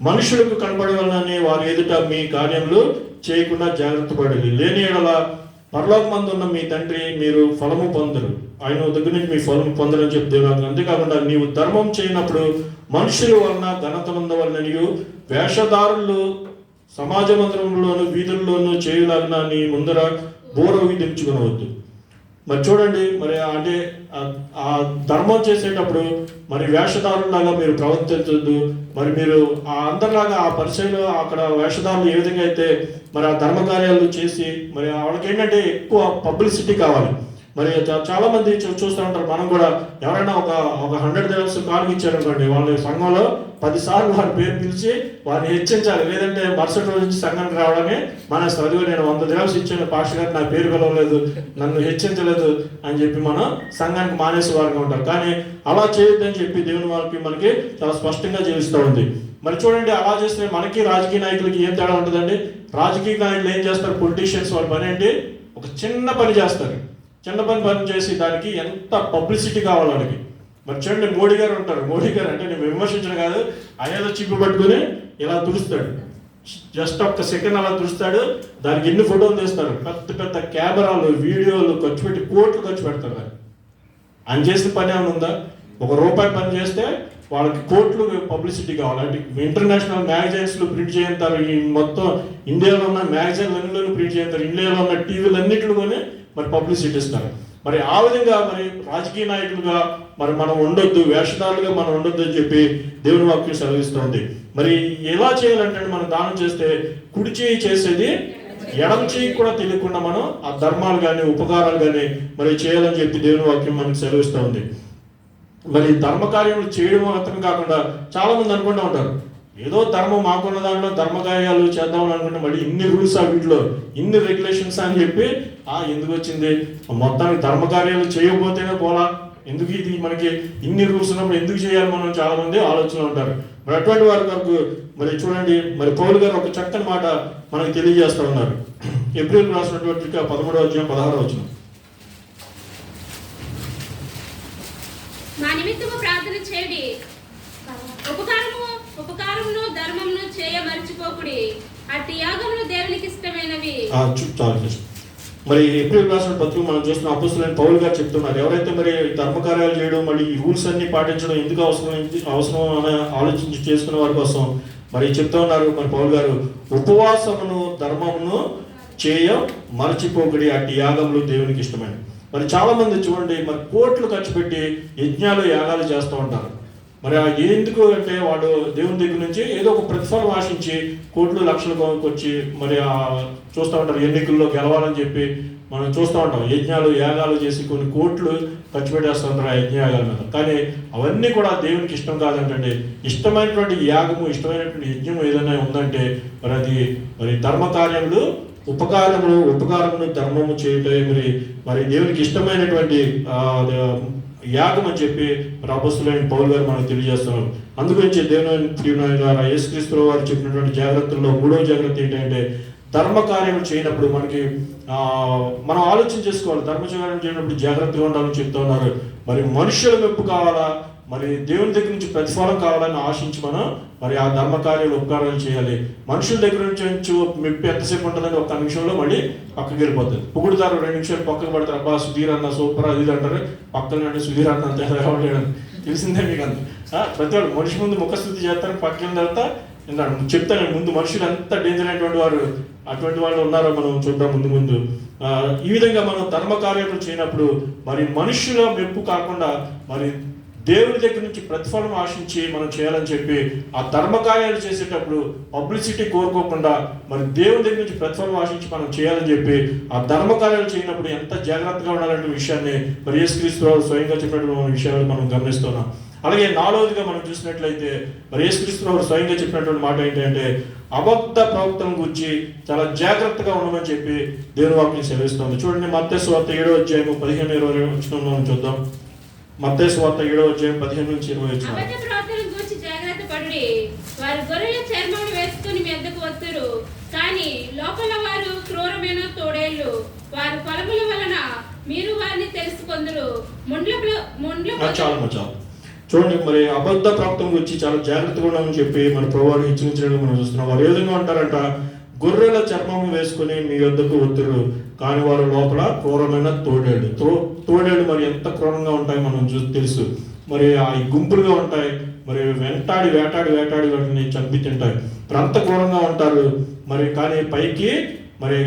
మనుషులకు కనబడవలనని వారి ఎదుట మీ కార్యములు చేయకుండా జాగ్రత్త పడాలి. లేని యెడల పరలోకమందు ఉన్న మీ తండ్రి మీరు ఫలము పొందరు, ఆయన దగ్గర నుంచి మీ ఫలము పొందరని చెప్తున్నారు. అంతేకాకుండా నీవు ధర్మం చేయనప్పుడు మనుషుల వలన ఘనత పొందవలన వేషధారులు సమాజ మందిరంలోను వీధుల్లోనూ చేయలాగిన నీ ముందర బోర దించుకునవద్దు. మరి చూడండి, మరి అంటే ఆ ధర్మం చేసేటప్పుడు మరి వేషధారులాగా మీరు ప్రవర్తించద్దు. మరి మీరు ఆ అందరిలాగా ఆ పరిచయంలో అక్కడ వేషధారులు ఏ విధంగా అయితే మరి ఆ ధర్మ కార్యాలు చేసి మరి వాళ్ళకి ఏంటంటే ఎక్కువ పబ్లిసిటీ కావాలి. మరి చాలా మంది చూస్తూ ఉంటారు. మనం కూడా ఎవరైనా ఒక 100 దినాలు కానుక ఇచ్చారనుకోండి, వాళ్ళ సంఘంలో 10 సార్లు వారి పేరు పిలిచి వారిని హెచ్చించాలి. లేదంటే మరుసటి రోజు నుంచి సంఘానికి రావడమే మానేస్తారు. అదిగో నేను 100 దినాలు ఇచ్చాను, పాస్టర్ గారు నా పేరు పిలవలేదు, నన్ను హెచ్చించలేదు అని చెప్పి మనం సంఘానికి మానేసే వారిగా ఉంటారు. కానీ అలా చేయొద్దని చెప్పి దేవుని వారికి మనకి చాలా స్పష్టంగా జీవిస్తూ ఉంది. మరి చూడండి, అలా చేస్తే మనకి రాజకీయ నాయకులకి ఏం తేడా ఉంటుందండి? రాజకీయ నాయకులు ఏం చేస్తారు? పొలిటీషియన్స్ వాళ్ళ పని ఏంటి? ఒక చిన్న పని చేస్తారు. చిన్న పని చేసి దానికి ఎంత పబ్లిసిటీ కావాలి వాళ్ళకి. మరి చూడండి, మోడీ గారు ఉంటారు. మోడీ గారు అంటే నేను విమర్శించడం కాదు, ఆయన ఏదో చిప్పు పట్టుకుని ఇలా తుడుస్తాడు, జస్ట్ ఒక్క సెకండ్ అలా తుడుస్తాడు, దానికి ఎన్ని ఫోటోలు తీస్తారు, పెద్ద పెద్ద కెమెరాలు వీడియోలు ఖర్చు పెట్టి కోట్లు ఖర్చు పెడతారు. ఆయన చేసిన పని ఏమైనా ఉందా? ₹1 పని చేస్తే వాళ్ళకి కోట్లు పబ్లిసిటీ కావాలి. అంటే ఇంటర్నేషనల్ మ్యాగజైన్స్లో ప్రింట్ చేయంతారు, ఈ మొత్తం ఇండియాలో ఉన్న మ్యాగజైన్లు అన్నిలోనూ ప్రింట్ చేయంతారు, ఇండియాలో ఉన్న టీవీలు అన్నింటిలోనే మరి పబ్లిసిటీ ఇస్తారు. మరి ఆ విధంగా మరి రాజకీయ నాయకులుగా మరి మనం ఉండొద్దు, వేషధారులుగా మనం ఉండొద్దు అని చెప్పి దేవుని వాక్యం సెలవిస్తుంది. మరి ఎలా చేయాలంటే మనం దానం చేస్తే కుడి చేయి చేసేది ఎడమ చేయి కూడా తెలియకుండా మనం ఆ ధర్మాలు కానీ ఉపకారాలు కానీ మరి చేయాలని చెప్పి దేవుని వాక్యం మనకు సెలవిస్తూ ఉంది. మరి ధర్మ కార్యములు చేయడం మాత్రం కాకుండా చాలా మంది అనుకుంటూ ఉంటారు, ఏదో ధర్మం మాకున్న దాంట్లో ధర్మకార్యాలు చేద్దామని అనుకుంటే మళ్ళీ ఇన్ని రూల్స్ ఆ వీటిలో ఇన్ని రెగ్యులేషన్స్ అని చెప్పి ఎందుకు వచ్చింది, మొత్తానికి ధర్మకార్యాలు చేయకపోతేనే పోలా, ఎందుకు ఇది మనకి ఇన్ని రూల్స్ ఉన్నప్పుడు ఎందుకు చేయాలి మనం చాలా మంది ఆలోచనలు ఉంటారు. మరి అటువంటి వారి వరకు మరి చూడండి, మరి పౌలు గారు ఒక చక్కని మాట మనకు తెలియజేస్తూ ఉన్నారు. ఏప్రిల్ రాసినటువంటి 13వ అధ్యాయం 16వ వచనం. మా నిమిత్తము ప్రార్థన చేయండి, ఉపకారమును ధర్మమును చేయ మర్చిపోకుడి, అట్టి యాగములు దేవునికి ఇష్టమైనవి. మరి ఏప్రిల్ రాసిన పత్రిక మనం చూస్తున్న అపోస్తలుడైన పౌలు గారు చెప్తున్నారు, ఎవరైతే మరి ధర్మకార్యాలు చేయడం మళ్ళీ ఈ రూల్స్ అన్ని పాటించడం ఎందుకు అవసరం అని ఆలోచించి చేసుకునే వారి కోసం మరి చెప్తా ఉన్నారు. మరి పౌలు గారు ఉపవాసమును ధర్మమును చేయ మర్చిపోకుడి, అట్టి యాగములు దేవునికి ఇష్టమైనవి. మరి చాలా మంది చూడండి, మరి కోట్లు ఖర్చు పెట్టి యజ్ఞాలు యాగాలు చేస్తూ ఉంటారు. మరి ఎందుకు అంటే వాళ్ళు దేవుని దగ్గర నుంచి ఏదో ఒక ప్రతిఫలం ఆశించి కోట్లు లక్షలు వచ్చి మరి చూస్తూ ఉంటారు, ఎన్నికల్లో గెలవాలని చెప్పి మనం చూస్తూ ఉంటాం. యజ్ఞాలు యాగాలు చేసి కొన్ని కోట్లు ఖర్చు పెట్టేస్తూ ఉంటారు ఆ యజ్ఞయాగాల మీద. కానీ అవన్నీ కూడా దేవునికి ఇష్టం కాదంటే, ఇష్టమైనటువంటి యాగము, ఇష్టమైనటువంటి యజ్ఞం ఏదైనా ఉందంటే మరి అది మరి ధర్మకార్యములు ఉపకారములు ధర్మము చేయటం మరి దేవునికి ఇష్టమైనటువంటి యాగం అని చెప్పి మరి అపొస్తలుడైన పౌలు గారు మనకు తెలియజేస్తున్నారు. అందుగురించి దేవుని ద్వారా యేసుక్రీస్తు వారు చెప్పినటువంటి జాగ్రత్తల్లో 3వ జాగ్రత్త ఏంటంటే, ధర్మకార్యం చేయనప్పుడు మనం ఆలోచన చేసుకోవాలి. ధర్మకార్యం చేయనప్పుడు జాగ్రత్తగా ఉండాలని చెప్తూ ఉన్నారు. మరి మనుషుల మెప్పు కావాలా, మరి దేవుని దగ్గర నుంచి ప్రతిఫలం కావాలని ఆశించి మనం మరి ఆ ధర్మకార్యాలు ఉపకారాలు చేయాలి. మనుషుల దగ్గర నుంచి మెప్పు ఎంతసేపు ఉంటుందని 1 నిమిషంలో మళ్ళీ పక్కకి వెళ్ళిపోతుంది. పొగుడుతారు, 2 నిమిషాలు పక్కకు పడతారు, అబ్బా సుధీర్ అన్న సూపర్ అది అంటారు, పక్కన అంటే సుధీర్ అన్న అంత లేడని తెలిసిందే మీకు అంత. ప్రతి వాడు మనిషి ముందు ముఖస్థుతి చేస్తారు, పక్కన తర్వాత చెప్తాను ముందు మనుషులు ఎంత డేంజర్ అయినటువంటి వారు, అటువంటి వాళ్ళు ఉన్నారో మనం చూద్దాం ముందు. ఈ విధంగా మనం ధర్మకార్యాలు చేయనప్పుడు మరి మనుషుల మెప్పు కాకుండా మరి దేవుని దగ్గర నుంచి ప్రతిఫలం ఆశించి మనం చేయాలని చెప్పి ఆ ధర్మకార్యాలు చేసేటప్పుడు పబ్లిసిటీ కోరుకోకుండా మరి దేవుని దగ్గర నుంచి ప్రతిఫలం ఆశించి మనం చేయాలని చెప్పి ఆ ధర్మకార్యాలు చేయనప్పుడు ఎంత జాగ్రత్తగా ఉండాలనే విషయాన్ని మరి యేసుక్రీస్తు స్వయంగా చెప్పినటువంటి విషయాలు మనం గమనిస్తున్నాం. అలాగే 4వదిగా మనం చూసినట్లయితే మరి యేసుక్రీస్తు స్వయంగా చెప్పినటువంటి మాట ఏంటంటే, అబద్ధ ప్రవక్తల గురించి చాలా జాగ్రత్తగా ఉండమని చెప్పి దేవుని వాక్యం సెలవిస్తుంది. చూడండి, మత్తయి సువార్త 7వ అధ్యాయం 15-20 వచనంలో మనం చూద్దాం. మత్తయి సువార్త 7వ అధ్యాయం 15-20 వచనం. అబద్ధ ప్రవక్తల గురించి జాగ్రత్త పడుడి, వారు గొర్రెల చర్మమును వేసుకుని మీ వద్దకు వస్తురు, కానీ లోపల వారు క్రూరమైన తోడేళ్ళు, వారి ఫలముల వలన మీరు వారిని తెలుసుకొందురు. చాలు చూడండి, మరి అబద్ధ ప్రవక్తల గురించి చాలా జాగ్రత్తగా ఉండమని చెప్పి మన ప్రభువారు హెచ్చరించినట్టు మనం చూస్తున్నాం. వారు ఏ విధంగా ఉంటారంట, గొర్రెల చర్మము వేసుకుని మీ వద్దకు వద్దురు, కానీ వారు లోపల క్రూరమైన తోడేళ్ళు మరి ఎంత క్రూరంగా ఉంటాయి మనం తెలుసు. మరి ఆ గుంపులుగా ఉంటాయి, మరి వేటాడి వాటిని చంపి తింటాయి. మరి అంత క్రూరంగా ఉంటారు. మరి కానీ పైకి మరి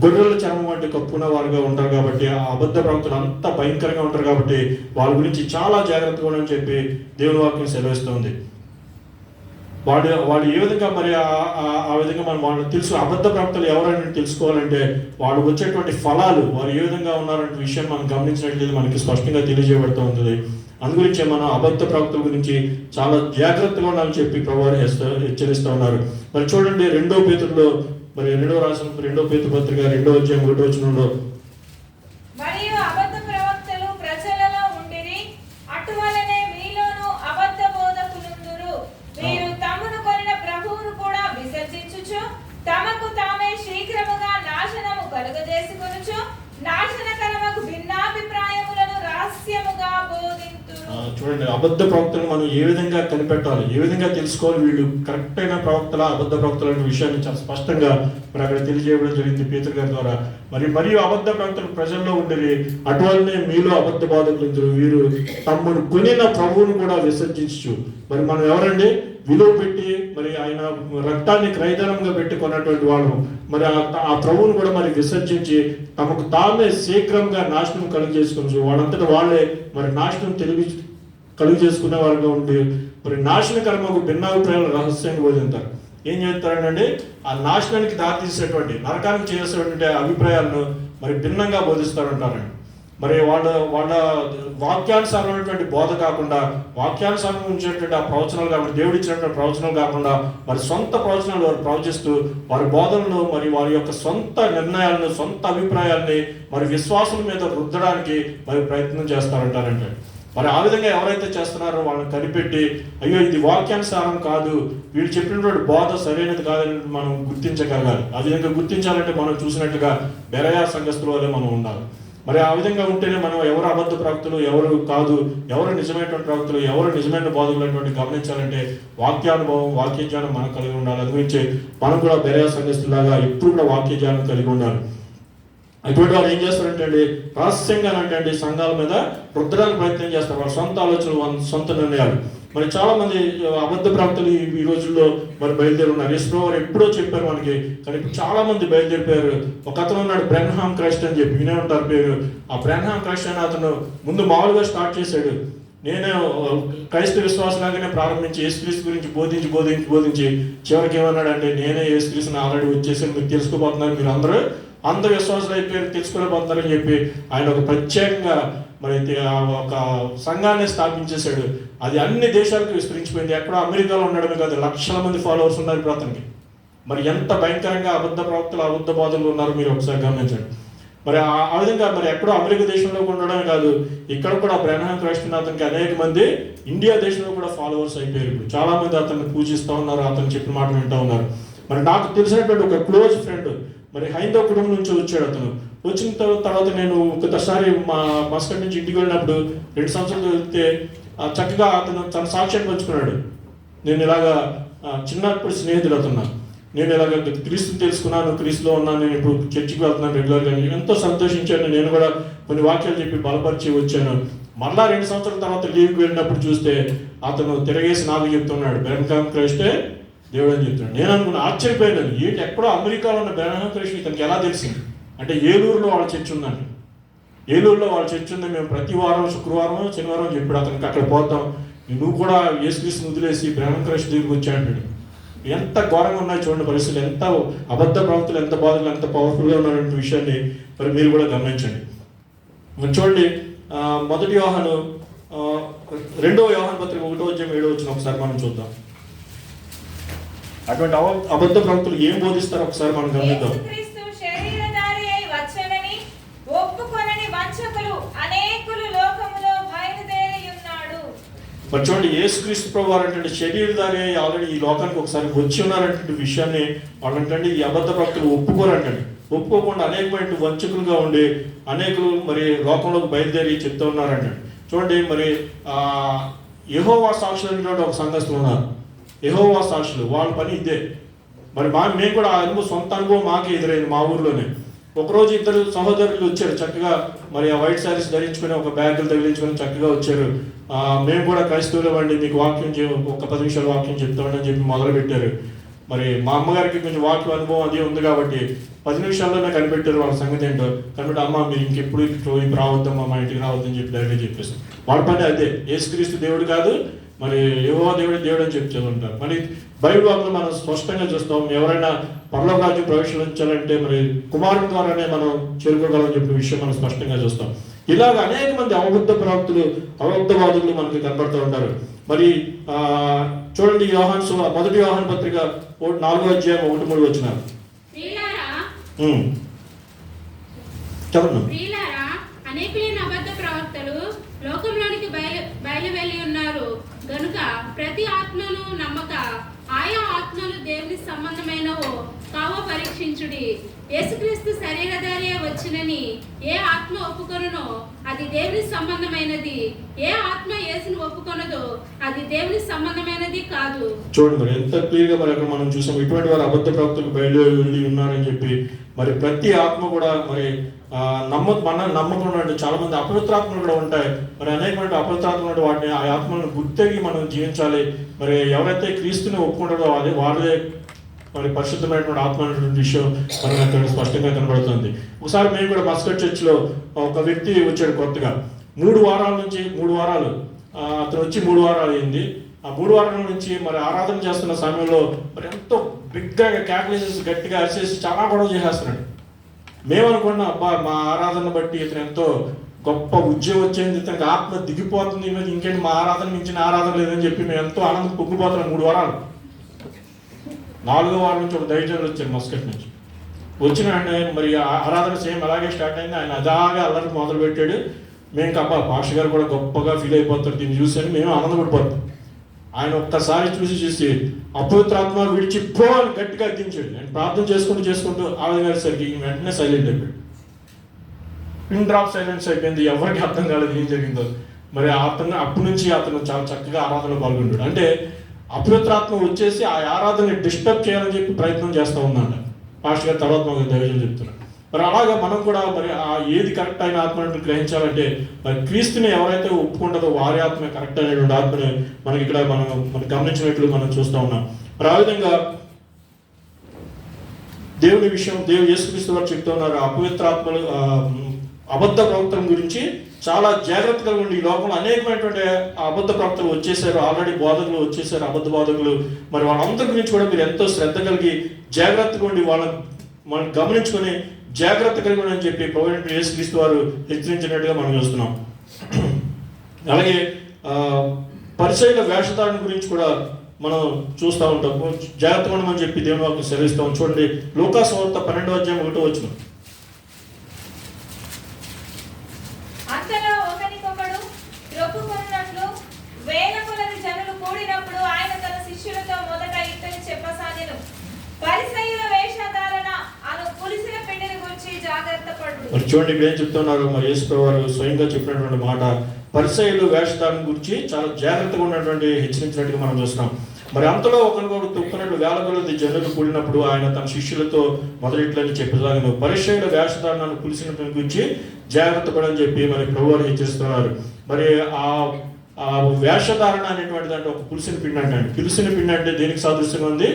గొర్రెల చర్మం వంటి కప్పున వారుగా ఉంటారు కాబట్టి ఆ అబద్ధ ప్రవక్తలు అంత భయంకరంగా ఉంటారు కాబట్టి వాళ్ళ గురించి చాలా జాగ్రత్తగా ఉండని చెప్పి దేవుని వాక్యం సెలవిస్తుంది. వాడు ఏ విధంగా మరి ఆ విధంగా మనం వాళ్ళని తెలుసు. అబద్ధ ప్రవక్తలు ఎవరైనా తెలుసుకోవాలంటే వాళ్ళు వచ్చేటువంటి ఫలాలు, వారు ఏ విధంగా ఉన్నారనే విషయం మనం గమనించినట్లయితే మనకి స్పష్టంగా తెలియజేయబడుతూ ఉంటుంది. అందుగురించి మనం అబద్ధ ప్రవక్తల గురించి చాలా జాగ్రత్తగా ఉండాలని చెప్పి ప్రభువారు హెచ్చరిస్తూ ఉన్నారు. మరి చూడండి, 2వ పేతురులో మరి 2వ పేతురు పత్రిక 2వ అధ్యాయం 1వ వచనంలో, మరియు అబద్ధ ప్రవక్తలు ప్రజలలో ఉండిరి, అటువలనే మీలోను అబద్ధ బోధకులుందురు. వీరు తమను కొనిన ప్రభువును కూడా విసర్జించుచు తమకు తామే శీఘ్రముగా నాశనము కలుగజేసుకొనుచు నాశనకరమగు భిన్నాభిప్రాయములను రహస్యముగా బోధింతురు. చూడండి, అబద్ధ ప్రవక్తలు మనం ఏ విధంగా కనిపెట్టాలి, ఏ విధంగా తెలుసుకోవాలి, వీళ్ళు కరెక్ట్ అయిన ప్రవక్తల అబద్ధ ప్రవక్తల అనే విషయాన్ని చాలా స్పష్టంగా మరి అక్కడ తెలియజేయడం జరిగింది పేతురు గారి ద్వారా. మరియు అబద్ధ ప్రవక్తలు ప్రజల్లో ఉండేవి, అటువలనే మీలో అబద్ధ బాధకులు వీరు తమను కొనిన ప్రభువును కూడా విసర్జించు. మరి మనం ఎవరండి, విలువ పెట్టి మరి ఆయన రక్తాన్ని క్రయధనంగా పెట్టి కొన్నటువంటి వాళ్ళు మరి ఆ ప్రభువును కూడా మరి విసర్జించి తమకు తామే శీఘ్రంగా నాశనం కలుగు చేసుకుని వాళ్ళంతటా వాళ్ళే మరి నాశనం కలుగు చేసుకునే వారుగా ఉండి మరి నాశనకరమకు భిన్నాభిప్రాయాలు రహస్యంగా బోధింటారు. ఏం చేస్తారంటే ఆ నాశనానికి దారితీసేటువంటి నరకానికి చేసేటువంటి అభిప్రాయాలను మరి భిన్నంగా బోధిస్తారంటారండి. మరి వాళ్ళ వాక్యానుసారమైనటువంటి బోధ కాకుండా, వాక్యానుసారం ఉంచేటువంటి ఆ ప్రవచనాలు కాకుండా, దేవుడు ఇచ్చినటువంటి ప్రవచనాలు కాకుండా మరి సొంత ప్రవచనాలు వారు ప్రవచిస్తూ వారి బోధనలు మరి వారి యొక్క సొంత నిర్ణయాలను, సొంత అభిప్రాయాల్ని మరి విశ్వాసుల మీద రుద్దడానికి మరి ప్రయత్నం చేస్తారంటారంటే. మరి ఆ విధంగా ఎవరైతే చేస్తున్నారో వాళ్ళని కనిపెట్టి, అయ్యో ఇది వాక్యానుసారం కాదు, వీళ్ళు చెప్పినటువంటి బోధ సరైనది కాదని మనం గుర్తించగలగాలి. ఆ విధంగా గుర్తించాలంటే మనం చూసినట్లుగా బెరయా సంఘస్థుల వల్లే మనం ఉండాలి. మరి ఆ విధంగా ఉంటేనే మనం ఎవరు అబద్ధ ప్రవక్తలు, ఎవరు కాదు, ఎవరు నిజమైనటువంటి ప్రవక్తలు, ఎవరు నిజమైన బోధకులైనటువంటి గమనించాలంటే వాక్యానుభవం, వాక్య జ్ఞానం మనకు కలిగి ఉండాలి. అందుగురించి మనం కూడా బెరయా సంఘస్థులాగా ఎప్పుడు కూడా వాక్య జ్ఞానం కలిగి ఉండాలి. అటువంటి వారు ఏం చేస్తారంటే రహస్యంగా అంటే సంఘాల మీద రుద్దడానికి ప్రయత్నం చేస్తారు. వాళ్ళ సొంత ఆలోచనలు, సొంత నిర్ణయాలు. మరి చాలా మంది అబద్ధ ప్రవక్తలు ఈ రోజుల్లో మరి బయలుదేరి ఉన్నారు. యేసు వారు ఎప్పుడో చెప్పారు మనకి, కానీ చాలా మంది బయలుదేరిపోయారు. ఒక అతను ఉన్నాడు బ్రెన్హామ్ క్రైస్ట్ అని చెప్పి వినే ఉంటారు పేరు. ఆ బ్రెన్హామ్ క్రైస్ట్ అని అతను ముందు మామూలుగా స్టార్ట్ చేశాడు. నేను క్రైస్తవ విశ్వాసంగానే ప్రారంభించి యేసుక్రీస్తు గురించి బోధించి చివరికి ఏమన్నాడంటే నేనే యేసుక్రీస్తుని ఆల్రెడీ వచ్చేసి మీరు తెలుసుకోబోతున్నారు, మీరు అందరూ విశ్వాసాలు అయిపోయి తెలుసుకోలేకపోతున్నారని చెప్పి ఆయన ఒక ప్రత్యేకంగా మరి ఒక సంఘాన్ని స్థాపించేశాడు. అది అన్ని దేశాలకు విస్తరించిపోయింది. ఎక్కడో అమెరికాలో ఉండడమే కాదు, లక్షల మంది ఫాలోవర్స్ ఉన్నారు ఇప్పుడు అతనికి. మరి ఎంత భయంకరంగా అబద్ధ ప్రవక్తలు అబద్ధ బాధలు ఉన్నారు మీరు ఒకసారి గమనించండి. మరి ఆ విధంగా మరి ఎక్కడో అమెరికా దేశంలో ఉండడమే కాదు, ఇక్కడ కూడా బ్రహ్మం క్రైస్తవుని అతనికి అనేక మంది ఇండియా దేశంలో కూడా ఫాలోవర్స్ అయిపోయారు. ఇప్పుడు చాలా మంది అతన్ని పూజిస్తూ ఉన్నారు, అతను చెప్పిన మాట వింటూ ఉన్నారు. మరి నాకు తెలిసినటువంటి ఒక క్లోజ్ ఫ్రెండ్ మరి హైందవ కుటుంబం నుంచి వచ్చాడు. అతను వచ్చిన తర్వాత నేను ఒకసారి మా మస్కట్ నుంచి ఇంటికి వెళ్ళినప్పుడు 2 సంవత్సరాలు వెళ్తే చక్కగా అతను తన సాక్ష్యాన్ని పంచుకున్నాడు. నేను ఇలాగా చిన్నప్పుడు స్నేహితుడు అతను, నేను ఇలాగ క్రీస్తుని తెలుసుకున్నాను, క్రీస్తులో ఉన్నాను, నేను ఇప్పుడు చర్చికి వెళ్తున్నాను రెగ్యులర్గా. ఎంతో సంతోషించాను. నేను కూడా కొన్ని వాక్యాలు చెప్పి బలపరిచి వచ్చాను. మళ్ళా 2 సంవత్సరాల తర్వాత లీవ్కి వెళ్ళినప్పుడు చూస్తే అతను తిరగేసి నాకు చెప్తున్నాడు బ్రహ్మం క్రైస్టే దేవుడు అని చెప్తున్నాడు. నేను అనుకున్నా, ఆశ్చర్యపోయాను, ఏంటి ఎక్కడో అమెరికాలో ఉన్న బ్రహ్మం క్రైస్ట్ ఇతనికి ఎలా తెలిసింది అంటే ఏలూరులో వాళ్ళ చర్చ్ ఉందండి. ఏలూరులో వాళ్ళ చర్చ్ ఉంది. మేము ప్రతి వారం శుక్రవారం శనివారం చెప్పాడు అతనికి అక్కడ పోతాం, నువ్వు కూడా యేసుక్రీస్తుని వదిలేసి బ్రహ్మం క్రైస్ట్ దగ్గరికి వచ్చా అంటాడు. ఎంత ఘోరంగా ఉన్నాయి చూడండి పరిస్థితులు, ఎంత అబద్ధ ప్రవక్తలు, ఎంత బాధలు, ఎంత పవర్ఫుల్గా ఉన్నటువంటి విషయాన్ని మరి మీరు కూడా గమనించండి. చూడండి 1 యోహాను 2వ యోహాను పత్రిక 1:7 ఒకసారి మనం చూద్దాం. అటువంటి అబద్ధ ప్రవక్తలు ఏం బోధిస్తారో ఒకసారి మనం గమనిద్దాం. యేసుక్రీస్తు శరీరధారి అయి వచ్చెనని ఒప్పుకొనని వంచకులు అనేకులు లోకములో బయలుదేరి ఉన్నాడు. మరి చూడండి, యేసుక్రీస్తు ప్రభు వారు అంటే శరీరధారి అయి ఆల్రెడీ ఈ లోకానికి ఒకసారి వచ్చి ఉన్నారంటే విషయాన్ని వాళ్ళు అంటే ఈ అబద్ధ ప్రవక్తలు ఒప్పుకోరంటండి. ఒప్పుకోకుండా అనేకమైన వంచకులుగా ఉండి అనేకులు మరి లోకంలోకి బయలుదేరి చెప్తూ ఉన్నారంట. చూడండి, మరి యెహోవా సాక్షులు అనేటువంటి ఒక సంఘస్థులు ఉన్నారు. యెహోవా సాక్షులు వాళ్ళ పని ఇదే. మరి మేము కూడా ఆ సొంత అనుభవం మాకే ఎదురైంది మా ఊర్లోనే. ఒకరోజు 2 సహోదరులు వచ్చారు చక్కగా, మరి ఆ వైట్ శారీస్ ధరించుకొని ఒక బ్యాగులు తగిలించుకొని చక్కగా వచ్చారు. మేము కూడా క్రైస్తవులు అండి, మీకు వాక్యం ఒక 10 నిమిషాలు వాక్యం చెప్తామని చెప్పి మొదలు పెట్టారు. మరి మా అమ్మగారికి కొంచెం వాక్యం అనుభవం అది ఉంది కాబట్టి 10 నిమిషాల్లోనే కనిపెట్టారు వాళ్ళ సంగతి ఏంటో. కనిపెట్టి అమ్మ మీరు ఇంకెప్పుడు ఇప్పుడు రావద్దమ్మా, మా ఇంటికి రావద్దని చెప్పి డైరెక్ట్గా చెప్పేసి వాళ్ళ పని అదే. యేసుక్రీస్తు దేవుడు కాదు, మరి యెహోవా దేవుడు అని చెప్పి చదువుంటారు. మరి బైబిల్ వాక్యం మనం స్పష్టంగా చూస్తాం, ఎవరైనా పరలోక రాజ్యం ప్రవేశించాలంటే మరి కుమారుని ద్వారానే మనం చేరుకోగలని చెప్పిన విషయం మనం స్పష్టంగా చూస్తాం. ఇలాగ అనేక మంది అబద్ధ ప్రవక్తులు, అబద్ధవాదులు మనకి కనబడుతూ ఉంటారు. మరి చూడండి, 1 యోహాను పత్రిక 4:1-3 చదవండి. అనేకులైన అబద్ధ ప్రవక్తలు లోకంలోనికి బయలు వెళ్ళి ఉన్నారు గనుక ప్రతి ఆత్మను నమ్మక ఆయా ఆత్మలు దేవుని సంబంధమైనవో కావో పరీక్షించుడి. యేసుక్రీస్తు శరీరధారి వచ్చినని ఏ ఆత్మ ఒప్పుకొనునో అది దేవుని సంబంధమైనది, ఏ ఆత్మ యేసును ఒప్పుకొనదో అది దేవుని సంబంధమైనది కాదు. చూడండి, మరి ఎంత క్లియర్ గా మరి అక్కడ మనం చూసాం ఇటువంటి వారు అబద్ధ ప్రవక్తలు బయలుదేరి ఉన్నారని చెప్పి. మరి ప్రతి ఆత్మ కూడా మరి నమ్మకం చాలా మంది అపవిత్రాత్మలు కూడా ఉంటాయి. మరి అనేకమైన అపవిత్రాత్మలు వాటిని ఆ ఆత్మలను గుర్తెరిగి మనం జీవించాలి. మరి ఎవరైతే క్రీస్తుని ఒప్పుకుంటారో అదే వాళ్ళే మరి పరిశుద్ధమైనటువంటి ఆత్మ అనేటువంటి విషయం మనకు అక్కడ స్పష్టంగా కనబడుతుంది. ఒకసారి మేము కూడా మస్కట్ చర్చ్లో ఒక వ్యక్తి వచ్చాడు కొత్తగా. 3 వారాలు అతను వచ్చి 3 వారాలు అయింది. ఆ 3 వారాల నుంచి మరి ఆరాధన చేస్తున్న సమయంలో మరి ఎంతో బిగ్గా క్యాకులేసేసి గట్టిగా అరిసేసి చాలా గొడవ చేసేస్తున్నాడు. మేమనుకున్నా అబ్బా మా ఆరాధన బట్టి ఇతను ఎంతో గొప్ప ఉద్యోగం వచ్చేది, ఇతనికి ఆత్మ దిగిపోతుంది, ఇంకేంటి మా ఆరాధన మించిన ఆరాధన లేదని చెప్పి మేము ఎంతో ఆనందం పొంగిపోతున్నాం. 3 వారాలు 4వ వారం నుంచి ఒక దైవజనులు వచ్చారు మస్కట్ నుంచి. వచ్చిన మరి ఆరాధన సేమ్ అలాగే స్టార్ట్ అయింది. ఆయన అదాగా అల్లరి మొదలు పెట్టాడు. మేము కబ్బా పాస్టర్ గారు కూడా గొప్పగా ఫీల్ అయిపోతారు దీన్ని చూసి మేము ఆనందపడిపోతాం. ఆయన ఒక్కసారి చూసి అపవిత్రాత్మ విడిచిపో అని గట్టిగా దించాడు. నేను ప్రార్థన చేసుకుంటూ ఆ విధంగా సరికి వెంటనే సైలెంట్ అయిపోయాడు. పిన్ డ్రాప్ సైలెన్స్ అయిపోయింది. ఎవరికి అర్థం కాలేదు ఏం జరిగిందో. మరి అప్పటి నుంచి అతను చాలా చక్కగా ఆరాధనలో పాల్గొన్నాడు. అంటే అపవిత్రాత్మ వచ్చేసి ఆ ఆరాధనని డిస్టర్బ్ చేయాలని చెప్పి ప్రయత్నం చేస్తూ ఉందంట. పాస్టర్ గారు తర్వాత మాకు దైవజనం చెప్తున్నారు. మరి అలాగా మనం కూడా మరి ఏది కరెక్ట్ అయిన ఆత్మని గ్రహించాలంటే మరి క్రీస్తుని ఎవరైతే ఒప్పుకుంటుందో వారి ఆత్మ కరెక్ట్ అయినటువంటి ఆత్మని మనకి ఇక్కడ మనం గమనించినట్లు మనం చూస్తూ ఉన్నాం. మరి ఆ విధంగా దేవుని విషయం యేసుక్రీస్తు వారు చెప్తూ ఉన్నారు. అపవిత్రాత్మలు అబద్ధ ప్రవక్తల గురించి చాలా జాగ్రత్తగా ఉండి, ఈ లోకంలో అనేకమైనటువంటి అబద్ధ ప్రవక్తలు వచ్చేసారు, ఆల్రెడీ బోధకులు వచ్చేసారు, అబద్ధ బోధకులు. మరి వాళ్ళందరి గురించి కూడా మీరు ఎంతో శ్రద్ధ కలిగి జాగ్రత్తగా ఉండి మనం గమనించుకొని జాగ్రత్త కలిగి అని చెప్పి ప్రభువైన యేసుక్రీస్తు వారు హెచ్చరించినట్టుగా మనం చూస్తున్నాం. అలాగే పరిసయ్యుల వేషధారణ గురించి కూడా మనం చూస్తూ ఉంటాం. జాగ్రత్తగా ఉండమని చెప్పి దేవుని వాక్యం సెలవిస్తాం. చూడండి, లూకాసు వార్త 12:1 అంతలో ఒకరికొకడు రొప్పుకొనున్నట్లు వేల కొలది జనులు కూడినప్పుడు ఆయన తన శిష్యులతో మొదట ఇతని చెప్పసాగెను, పరిసయ్యుల వేషధారణ అను పులిసిన పిండిని గురించి జాగ్రత్త పడు. మరి చూడండి, ఇప్పుడు ఏం చెప్తున్నారు? మరి యేసు ప్రభువు స్వయంగా చెప్పినటువంటి మాట, పరిసయ్యులు వేషధారణ గురించి చాలా జాగ్రత్తగా ఉన్నటువంటి హెచ్చరించినట్టుగా మనం చూస్తున్నాం. మరి అంతలో ఒకరికొకరు తొక్కున్నట్లు వేల కొలది జనులు కూడినప్పుడు ఆయన తన శిష్యులతో మొదలెట్లని చెప్పసాగను, పరిసయ్యుల వేషధారణను పులిసిన పిండి గురించి జాగ్రత్త పడని చెప్పి మరి ప్రభువారు హెచ్చరిస్తున్నారు. మరి ఆ వేషధారణ అనేటువంటి దాంట్లో ఒక పులిసిన పిండి అంటే, పులిసిన పిండి అంటే దేనికి సాదృశ్యంగా ఉంది?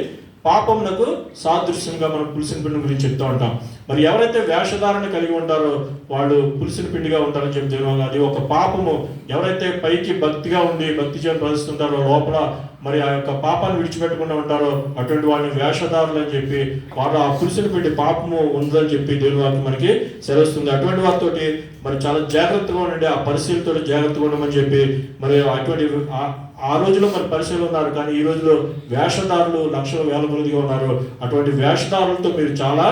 పాపమునకు సాదృశ్యంగా మనం పులిసిన పిండి గురించి చెప్తూ ఉంటాం. మరి ఎవరైతే వేషధారణ కలిగి ఉంటారో వాళ్ళు పులిసిన పిండిగా ఉంటారని చెప్తున్నాం. అది ఒక పాపము. ఎవరైతే పైకి భక్తిగా ఉండి భక్తి చేయడం ప్రదర్శిస్తుంటారో లోపల మరి ఆ యొక్క పాపాన్ని విడిచిపెట్టకుండా ఉంటారో అటువంటి వాళ్ళని వేషధారులు అని చెప్పి, వాళ్ళు ఆ పులిసిన పిండి పాపము ఉందని చెప్పి దేవుని వాక్యం మనకి సెలవుస్తుంది. అటువంటి వారితోటి మరి చాలా జాగ్రత్తగా ఉండండి, ఆ పరిశీలతో జాగ్రత్తగా ఉండమని చెప్పి మరి అటువంటి ఆ రోజులో మరి పరిశీలన ఉన్నారు, కానీ ఈ రోజులో వేషధారులు లక్షల వేల మందిగా ఉన్నారు. అటువంటి వేషధారులతో మీరు చాలా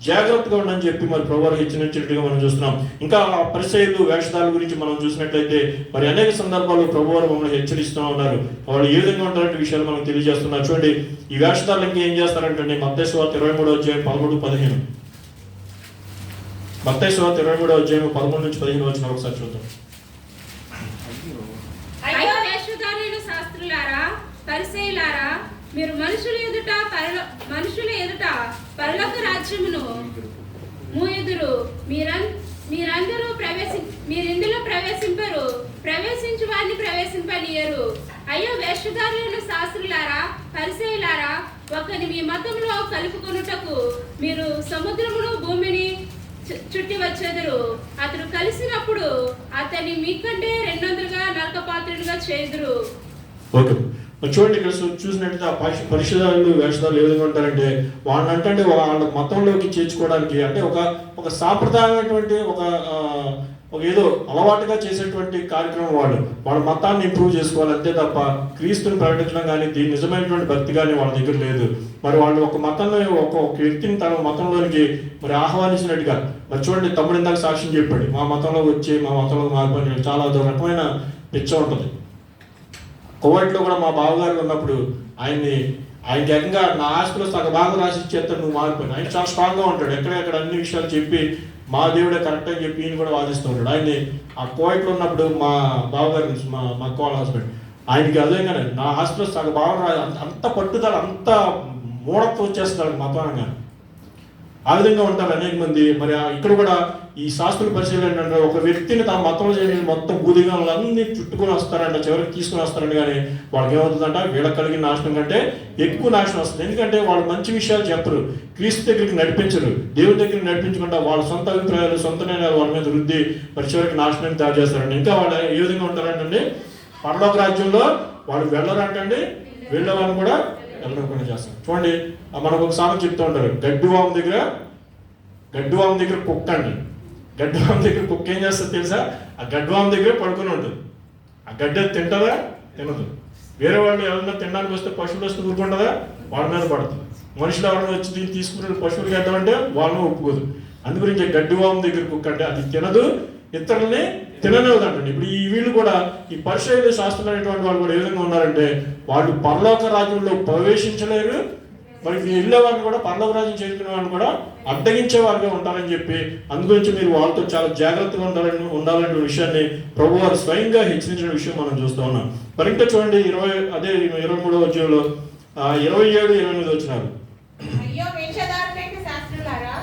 జాగ్రత్తగా ఉండని చెప్పి మరి ప్రభువారు హెచ్చరించినట్టుగా మనం చూస్తున్నాం. ఇంకా పరిసయ్యులు వేషధారుల గురించి మనం చూసినట్లయితే మరి అనేక సందర్భాల్లో ప్రభువారు మమ్మల్ని హెచ్చరిస్తూ ఉన్నారు. వాళ్ళు ఏ విధంగా ఉంటారంటే విషయాలు మనకు తెలియజేస్తున్నారు. చూడండి, ఈ వేషధారులు ఇంకా ఏం చేస్తారంటే మత్తయి సువార్త 23:13-15, మత్తయి సువార్త 23:13-15 ఒకసారి చూద్దాం. అయ్యో వేషధారులైన శాస్త్రులారా, పరిసయ్యులారా, మీరు మనుషుల ఎదుట పరలోక రాజ్యమును మూయెదురు. మీరిందులో ప్రవేశింపరు, ప్రవేశించు వారిని ప్రవేశింపనీయరు. అయ్యో వేషధారులైన శాస్త్రులారా, పరిసయ్యులారా, ఒకరిని మీ మతంలో కలుపుకొనుటకు మీరు సముద్రమును భూమిని చుట్టి వచ్చేదురు. అతడు కలిసినప్పుడు అతన్ని మీకంటే 200గా నరకపాత్రులుగా చేదురు. ఓకే, చూడండి, ఇక్కడ చూసినట్టయితే ఆ పరిశుధారులు వేషధారులు ఏ విధంగా ఉంటారంటే వాళ్ళని అంటే వాళ్ళ మతంలోకి చేర్చుకోవడానికి, అంటే ఒక సాంప్రదాయమైనటువంటి ఒక ఏదో అలవాటుగా చేసేటువంటి కార్యక్రమం. వాళ్ళ మతాన్ని ఇంప్రూవ్ చేసుకోవాలి అంతే తప్ప క్రీస్తుని ప్రకటించడం కానీ దీని నిజమైనటువంటి భక్తి కానీ వాళ్ళ దగ్గర లేదు. మరి వాళ్ళు ఒక మతంలో ఒక వ్యక్తిని తన మతంలోనికి మరి ఆహ్వానించినట్టుగా, మరి చూడండి, తమ్ముడు ఇందాక సాక్ష్యం చెప్పాడు, మా మతంలో వచ్చి మా మతంలో మారిపోయి చాలా రకమైన పిచ్చ ఉంటుంది. కువైట్లో కూడా మా బావగారు ఉన్నప్పుడు ఆయనకి ఏకంగా నా ఆస్తిలో సగ భాగం రాసి ఇచ్చేస్తాను, నువ్వు మారిపోయిన. ఆయన చాలా స్ట్రాంగ్గా ఉంటాడు, ఎక్కడెక్కడ అన్ని విషయాలు చెప్పి మా దేవుడే కరెక్ట్ అని చెప్పి ఈయన కూడా వాదిస్తూ ఉంటాడు. ఆయన్ని ఆ కువైట్లో ఉన్నప్పుడు మా బావగారు మా కోళ్ళ హస్బెండ్ ఆయనకి అదేగానే నా ఆస్తిలో సగ భాగం రాసి అంత పట్టుదల, అంత మూఢత్వం వచ్చేస్తాడు మతానంగా. ఆ విధంగా ఉంటారు అనేక మంది. మరి ఇక్కడ కూడా ఈ శాస్త్రుల పరిశీలన ఏంటంటే ఒక వ్యక్తిని తమ మతంలో చేయడానికి మొత్తం భూదిగాలన్నీ చుట్టుకొని వస్తారంట, చివరికి తీసుకుని వస్తారంట. కానీ వాళ్ళకి ఏమవుతుందంట, వీళ్ళకి కలిగిన నాశనం కంటే ఎక్కువ నాశనం వస్తుంది. ఎందుకంటే వాళ్ళు మంచి విషయాలు చెప్పరు, క్రీస్తు దగ్గరికి నడిపించరు, దేవుడి దగ్గరికి నడిపించకుండా వాళ్ళ సొంత అభిప్రాయాలు, సొంత నిర్ణయాలు వాళ్ళ మీద వృద్ధి మరి చివరికి నాశనం తయారు చేస్తారండి. ఇంకా వాళ్ళు ఏ విధంగా ఉంటారంటే పరలోక రాజ్యంలో వాళ్ళు వెళ్ళరంటండి, వెళ్ళేవాళ్ళని కూడా వెళ్ళకుండా చేస్తారు. చూడండి, మనకు ఒక సామెత చెప్తూ ఉంటారు, గడ్డివాము దగ్గర కుక్క అండి. గడ్డివాము దగ్గర కుక్క ఏం చేస్తుంది తెలుసా? ఆ గడ్డివాము దగ్గర పడుకుని ఉంటుంది. ఆ గడ్డి తింటుందా? తినదు. వేరే వాళ్ళు ఎవరైనా తినడానికి వస్తే, పశువులు వస్తే ఊరుకుంటుందా? వాళ్ళ మీద పడుతుంది. మనుషులు ఎవరైనా వచ్చి దీన్ని తీసుకుని పశువులు గడ్డమంటే వాళ్ళని ఒప్పుకోదు. అందుగురించి గడ్డివాము దగ్గర కుక్క అంటే అది తినదు, ఇతరులని తిననివ్వదంటండి. ఇప్పుడు ఈ వీళ్ళు కూడా ఈ పరిసయ్యులు శాస్త్రులు అనేటువంటి వాళ్ళు కూడా ఏ విధంగా ఉన్నారంటే వాళ్ళు పరలోక రాజ్యంలో ప్రవేశించలేరు, మరి వెళ్ళే వారిని కూడా పరలోక రాజ్యం చేరుకునే వాళ్ళని కూడా అడ్డగించే వారిగా ఉంటారని చెప్పి, అందుగురించి మీరు వాళ్ళతో చాలా జాగ్రత్తగా ఉండాలనే విషయాన్ని ప్రభువారు స్వయంగా హెచ్చరించిన విషయం మనం చూస్తూ ఉన్నాం. మరి ఇంకా చూడండి, 23వ అధ్యాయంలో 27-28 వచ్చినారు. అయ్యో వేషధారులైన శాస్త్రులారా,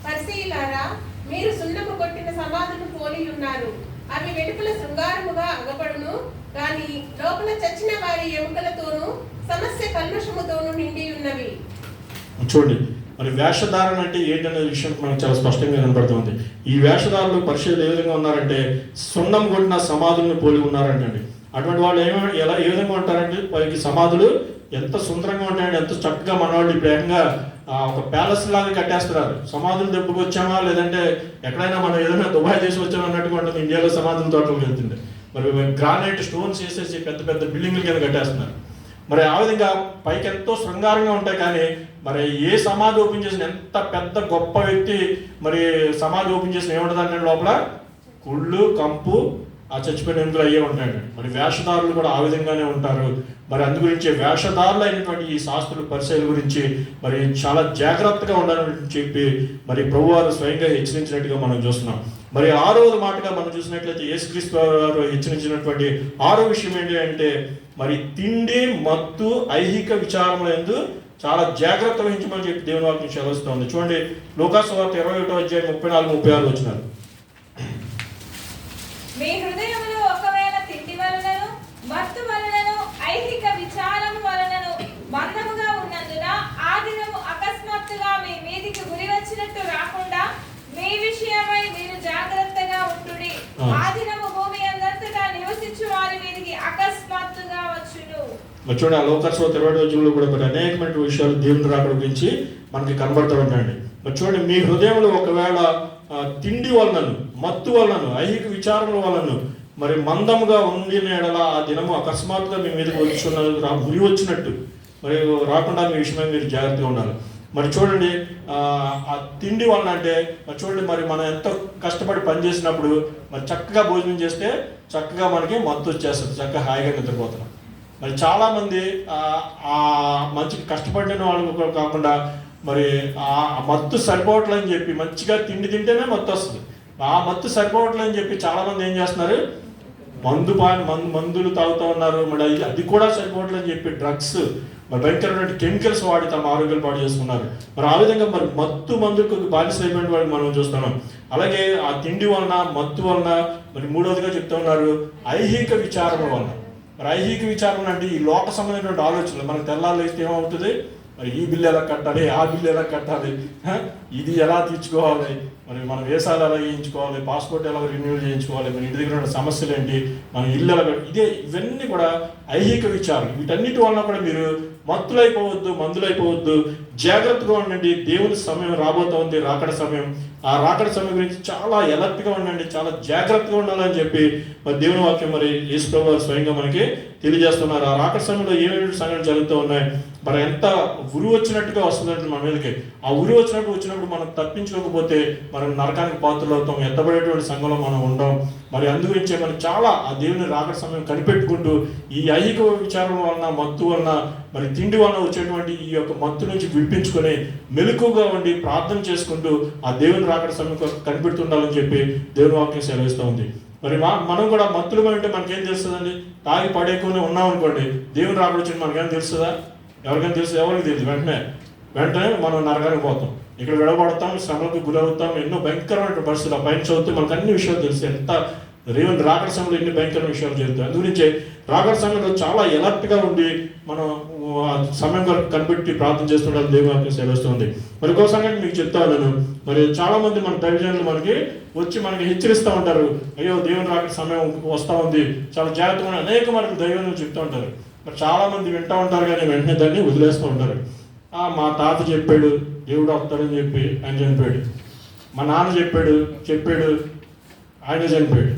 పరిసయ్యులారా, మీరు సున్నము కొట్టిన సమాధులు పోలి ఉన్నారు. అవి వెలుపల శృంగారముగా అగపడును, కానీ లోపల చచ్చిన వారి ఎముకలతోనూ సమస్య కల్మషముతోనూ నిండి ఉన్నవి. చూడండి, మరి వేషధారణ అంటే ఏంటనే విషయం మనకు చాలా స్పష్టంగా కనబడుతుంది. ఈ వేషధారులు పరిశీలన ఏ విధంగా ఉన్నారంటే సున్నం కొట్టిన సమాధులను పోలి ఉన్నారంటండి. అటువంటి వాళ్ళు ఏ విధంగా ఉంటారంటే వారికి సమాధులు ఎంత సుందరంగా ఉంటాయంటే, ఎంత చక్కగా మన వాళ్ళు ఇప్పుడు ఏకంగా ఒక ప్యాలెస్ లాగా కట్టేస్తున్నారు. సమాధులు దెబ్బకు వచ్చామా లేదంటే ఎక్కడైనా మనం ఏదైనా దుబాయ్ చేసి వచ్చామా అన్నట్టుగా ఉంటుంది. ఇండియాలో సమాధుల తోటలకు వెళ్తుండే మరి గ్రానైట్ స్టోన్స్ వేసేసి పెద్ద పెద్ద బిల్డింగ్ల కింద కట్టేస్తున్నారు. మరి ఆ విధంగా పైకి ఎంతో శృంగారంగా ఉంటాయి, కానీ మరి ఏ సమాధి ఓపెన్ చేసిన ఎంత పెద్ద గొప్ప వ్యక్తి మరి సమాధి ఓపెన్ చేసిన ఏముంటుందంటే లోపల కుళ్ళు కంపు ఆ చచ్చిపోయిన ఎముకలు అయ్యే ఉంటాయండి. మరి వేషధారులు కూడా ఆ విధంగానే ఉంటారు. మరి అందు గురించి వేషధారులు అయినటువంటి ఈ శాస్త్రుల పరిచయాల గురించి మరి చాలా జాగ్రత్తగా ఉండాలని చెప్పి మరి ప్రభువారు స్వయంగా హెచ్చరించినట్టుగా మనం చూస్తున్నాం. మరి 6వ మాటగా మనం చూసినట్లయితే యేసుక్రీస్తు వారు హెచ్చరించినటువంటి 6వ విషయం ఏంటి అంటే మరి తిండి మత్తు ఐహిక విచారముల యందు చాలా జాగ్రత్త వహించమని చెప్పి దేవుని వాక్యం సెలవిస్తోంది. చూడండి లూకాసు వార్త 21వ అధ్యాయం 34-36 వచనాలు. మీ హృదయములో ఒకవేళ తిండి వలనను మత్తు వలనను ఐహిక విచారము వలనను మందముగా ఉన్నందున ఆ దినము అకస్మాత్తుగా మీ మీదికి గురి వచ్చినట్టు రాకుండా మీ విషయమై మీరు జాగ్రత్తగా ఉంటుడి. ఆ దినము భూమి అంతటా నివసించు వారి మీదికి అకస్మాత్తుగా వచ్చును. చూడండి ఆ లూకాసు వార్త 21వ అధ్యాయంలో కూడా మరి అనేకమైన విషయాలు దేవుని రాకడ గురించి మనకి కనబడుతూ ఉంటాయండి. మరి చూడండి, మీ హృదయంలో ఒకవేళ తిండి వలనను మత్తు వలనను ఐహిక విచారముల వలన మరి మందముగా ఉండిన ఎడల ఆ దినము అకస్మాత్తుగా మీ మీదకి వచ్చున్న గురి వచ్చినట్టు మరి రాకుండా మీ విషయమై మీరు జాగ్రత్తగా ఉండాలి. మరి చూడండి ఆ తిండి వలన అంటే మరి చూడండి, మరి మనం ఎంతో కష్టపడి పని చేసినప్పుడు మరి చక్కగా భోజనం చేస్తే చక్కగా మనకి మత్తు వచ్చేస్తుంది, చక్కగా హాయిగా నిద్రపోతున్నాం. మరి చాలామంది ఆ మంచి కష్టపడిన వాళ్ళు కాకుండా మరి ఆ మత్తు సరిపోవట్లని చెప్పి మంచిగా తిండి తింటేనే మత్తు వస్తుంది. ఆ మత్తు సరిపోవట్లని చెప్పి చాలామంది ఏం చేస్తున్నారు, మందులు తాగుతూ ఉన్నారు. మరి అది కూడా సరిపోవట్లని చెప్పి డ్రగ్స్ మరి భయంకరమైన కెమికల్స్ వాడి తమ ఆరోగ్యాలు పాడు చేసుకున్నారు. మరి ఆ విధంగా మరి మందుకు బానిస అయిపోయిన వాడిని మనం చూస్తున్నాం. అలాగే ఆ తిండి వలన మత్తు వలన మరి 3వదిగా చెప్తూ ఉన్నారు ఐహిక విచారం వలన. మరి ఐహిక విచారం అంటే ఈ లోక సంబంధమైనటువంటి ఆలోచనలు. మనకు తెల్లారు వేస్తే ఏమవుతుంది, మరి ఈ బిల్లు ఎలా కట్టాలి, ఆ బిల్లు ఎలా కట్టాలి, ఇది ఎలా తీర్చుకోవాలి, మరి మనం వేసాలు ఎలా వేయించుకోవాలి, పాస్పోర్ట్ ఎలా రెన్యూల్ చేయించుకోవాలి, మన ఇంటి దగ్గర ఉన్న సమస్యలు ఏంటి, మన ఇల్లు ఎలా ఇవన్నీ కూడా ఐహిక విచారం. వీటన్నిటి వలన కూడా మీరు మత్తులైపోవద్దు, మందులైపోవద్దు, జాగ్రత్తగా ఉండండి. దేవుని సమయం రాబోతోంది, రాకడ సమయం. ఆ రాకడ సమయం గురించి చాలా ఎలర్ట్గా ఉండండి, చాలా జాగ్రత్తగా ఉండాలని చెప్పి మరి దేవుని వాక్యం మరి యేసు ప్రభువు స్వయంగా మనకి తెలియజేస్తున్నారు. ఆ రాకడ సమయంలో ఏమేమి సంఘటనలు జరుగుతూ ఉన్నాయి, మరి ఎంత ఉరి వచ్చినట్టుగా వస్తుందంటే మన మీదకి. ఆ ఉరి వచ్చినప్పుడు మనం తప్పించుకోకపోతే మనం నరకానికి పాత్రలు అవుతాం, ఎత్తబడేటువంటి సంఘంలో మనం ఉండం. మరి అందుగురించే మనం చాలా ఆ దేవుని రాకడ సమయం కనిపెట్టుకుంటూ ఈ ఐహిక విచారం వలన మత్తు వలన మరి తిండి వలన వచ్చేటువంటి ఈ యొక్క మత్తు నుంచి విడిపించుకొని మెలకుగా ఉండి ప్రార్థన చేసుకుంటూ ఆ దేవుని రాకడ సమయం కనిపెడుతుండాలని చెప్పి దేవుని వాక్యం సెలవిస్తూ ఉంది. మరి మనం కూడా మత్తులుగా ఉంటే మనకేం తెలుస్తుందండి, తాగి పడేకొని ఉన్నాం అనుకోండి, దేవుని రాకడ వచ్చింది మనకేం తెలుస్తుందా, ఎవరికైనా తెలుసు, ఎవరికి తెలుసు, వెంటనే మనం నరకానికి పోతాం, ఇక్కడ విడబడతాం, శ్రమలకు గురవుతాం, ఎన్నో భయంకరమైన పరిస్థితులు. ఆ పైన చదివితే మనకు అన్ని విషయాలు తెలుసు, ఎంత రేవన్ రాకడ సమయంలో ఎన్ని భయంకరమైన విషయాలు జరుగుతాయి. అందుగురించే రాకడ సమయంలో చాలా ఎలర్ట్గా ఉండి మనం సమయం కనిపెట్టి ప్రార్థన చేస్తుండాలని దేవుని వాక్యం సెలవుస్తుంది. మరి ఇంకో సంగతి మీకు చెప్తాను నేను. మరి చాలా మంది మన దైవజనులు మనకి వచ్చి మనకి హెచ్చరిస్తూ ఉంటారు, అయ్యో దేవుని రాకడ సమయం వస్తూ ఉంది, చాలా జాగ్రత్తగా అనేక మనకు దైవజనులు చెప్తూ ఉంటారు. మరి చాలా మంది వింటూ ఉంటారు, కానీ వెంటనే దాన్ని వదిలేస్తూ ఉంటారు. మా తాత చెప్పాడు దేవుడు వస్తాడని చెప్పి ఆయన చనిపోయాడు, మా నాన్న చెప్పాడు ఆయన చనిపోయాడు,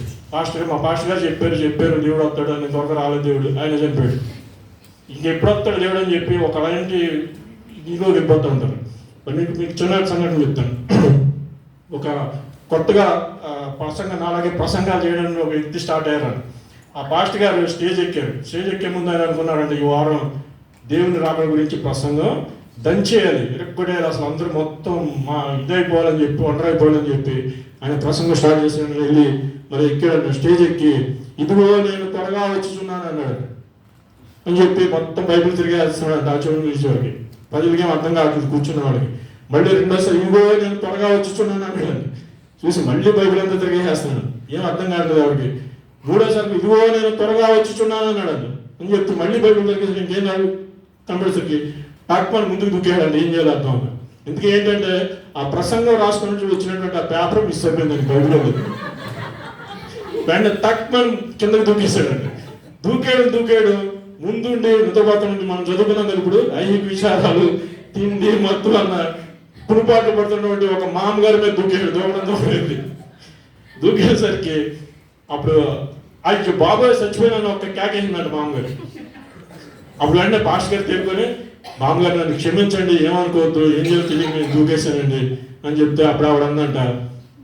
మా పాస్టర్ గారు చెప్పారు దేవుడు వస్తాడు అని, త్వరగా రాలేదు దేవుడు, ఆయన చనిపోయాడు, ఇంకెప్పుడు వస్తాడు దేవుడు అని చెప్పి ఒక అలాంటి ఇదిలో వెళ్ళిపోతూ ఉంటారు. మీకు చిన్న సంఘటన చెప్తాను. ఒక కొత్తగా నాలాగే ప్రసంగాలు చేయడానికి ఒక వ్యక్తి స్టార్ట్ అయ్యారు. ఆ పాస్టర్ గారు స్టేజ్ ఎక్కే ముందు ఆయన అనుకున్నారంటే ఈ వారం దేవుని రాకడ గురించి ప్రసంగం దంచేయాలి, ఇరక్కొట్టేయాలి, అసలు అందరూ మొత్తం ఇదైపోవాలని చెప్పి ఒంటరైపోవాలని చెప్పి ఆయన ప్రసంగం స్టార్ట్ చేసి వెళ్ళి మరి ఎక్కాడు. స్టేజ్ ఎక్కి ఇదిగో నేను త్వరగా వచ్చుచున్నాను అన్నాడు అని చెప్పి మొత్తం బైబిల్ తిరిగేస్తున్నాడు. ఆ చెవుని చూసేవాడికి ప్రజలకి ఏం అర్థం కాదు కూర్చున్న వాడికి. మళ్ళీ రెండోసారి ఇదిగో నేను త్వరగా వచ్చుచున్నాను అన్నాడు. చూసి మళ్ళీ బైబిల్ అంతా తిరిగేస్తున్నాడు, ఏం అర్థం కాదు వాడికి. మూడోసారి ఇదిగో నేను త్వరగా వచ్చుచున్నాను అన్నాడు అని చెప్తే మళ్ళీ బైబిల్ తిరిగేసి ఇంకేం కాదు కనబడేసరికి టాక్మని ముందుకు దుక్కేయాలండి, ఏం చేయాలి అర్థం. ఇందుకు ఏంటంటే ఆ ప్రసంగం రాసుకున్నట్టు వచ్చినటువంటి ఆ పేపర్ మిస్ అయిపోయిందండి బైబిల్లో. వెంటనే తక్కువ కిందకి దూకేశాడండి. దూకాడు ముందుండి నిద్రపోతా నుండి మనం చదువుకున్నాం కదా ఇప్పుడు ఐహిక విచారాలు, తిండి, మత్తు అన్న పురుపాట్లు పడుతున్నటువంటి ఒక మామగారి మీద దూకేది. దూకేసరికి అప్పుడు ఆయనకి బాబాయ్ చచ్చిపోయిన ఒక కేకేసిందంట మామగారు. అప్పుడు అంటే పాస్టర్ గారు తేరుకొని, మామగారు నన్ను క్షమించండి, ఏమనుకోవద్దు, ఏం చేయాలో తెలియక నేను దూకేశానండి అని చెప్తే అప్పుడు ఆవిడ అందంట,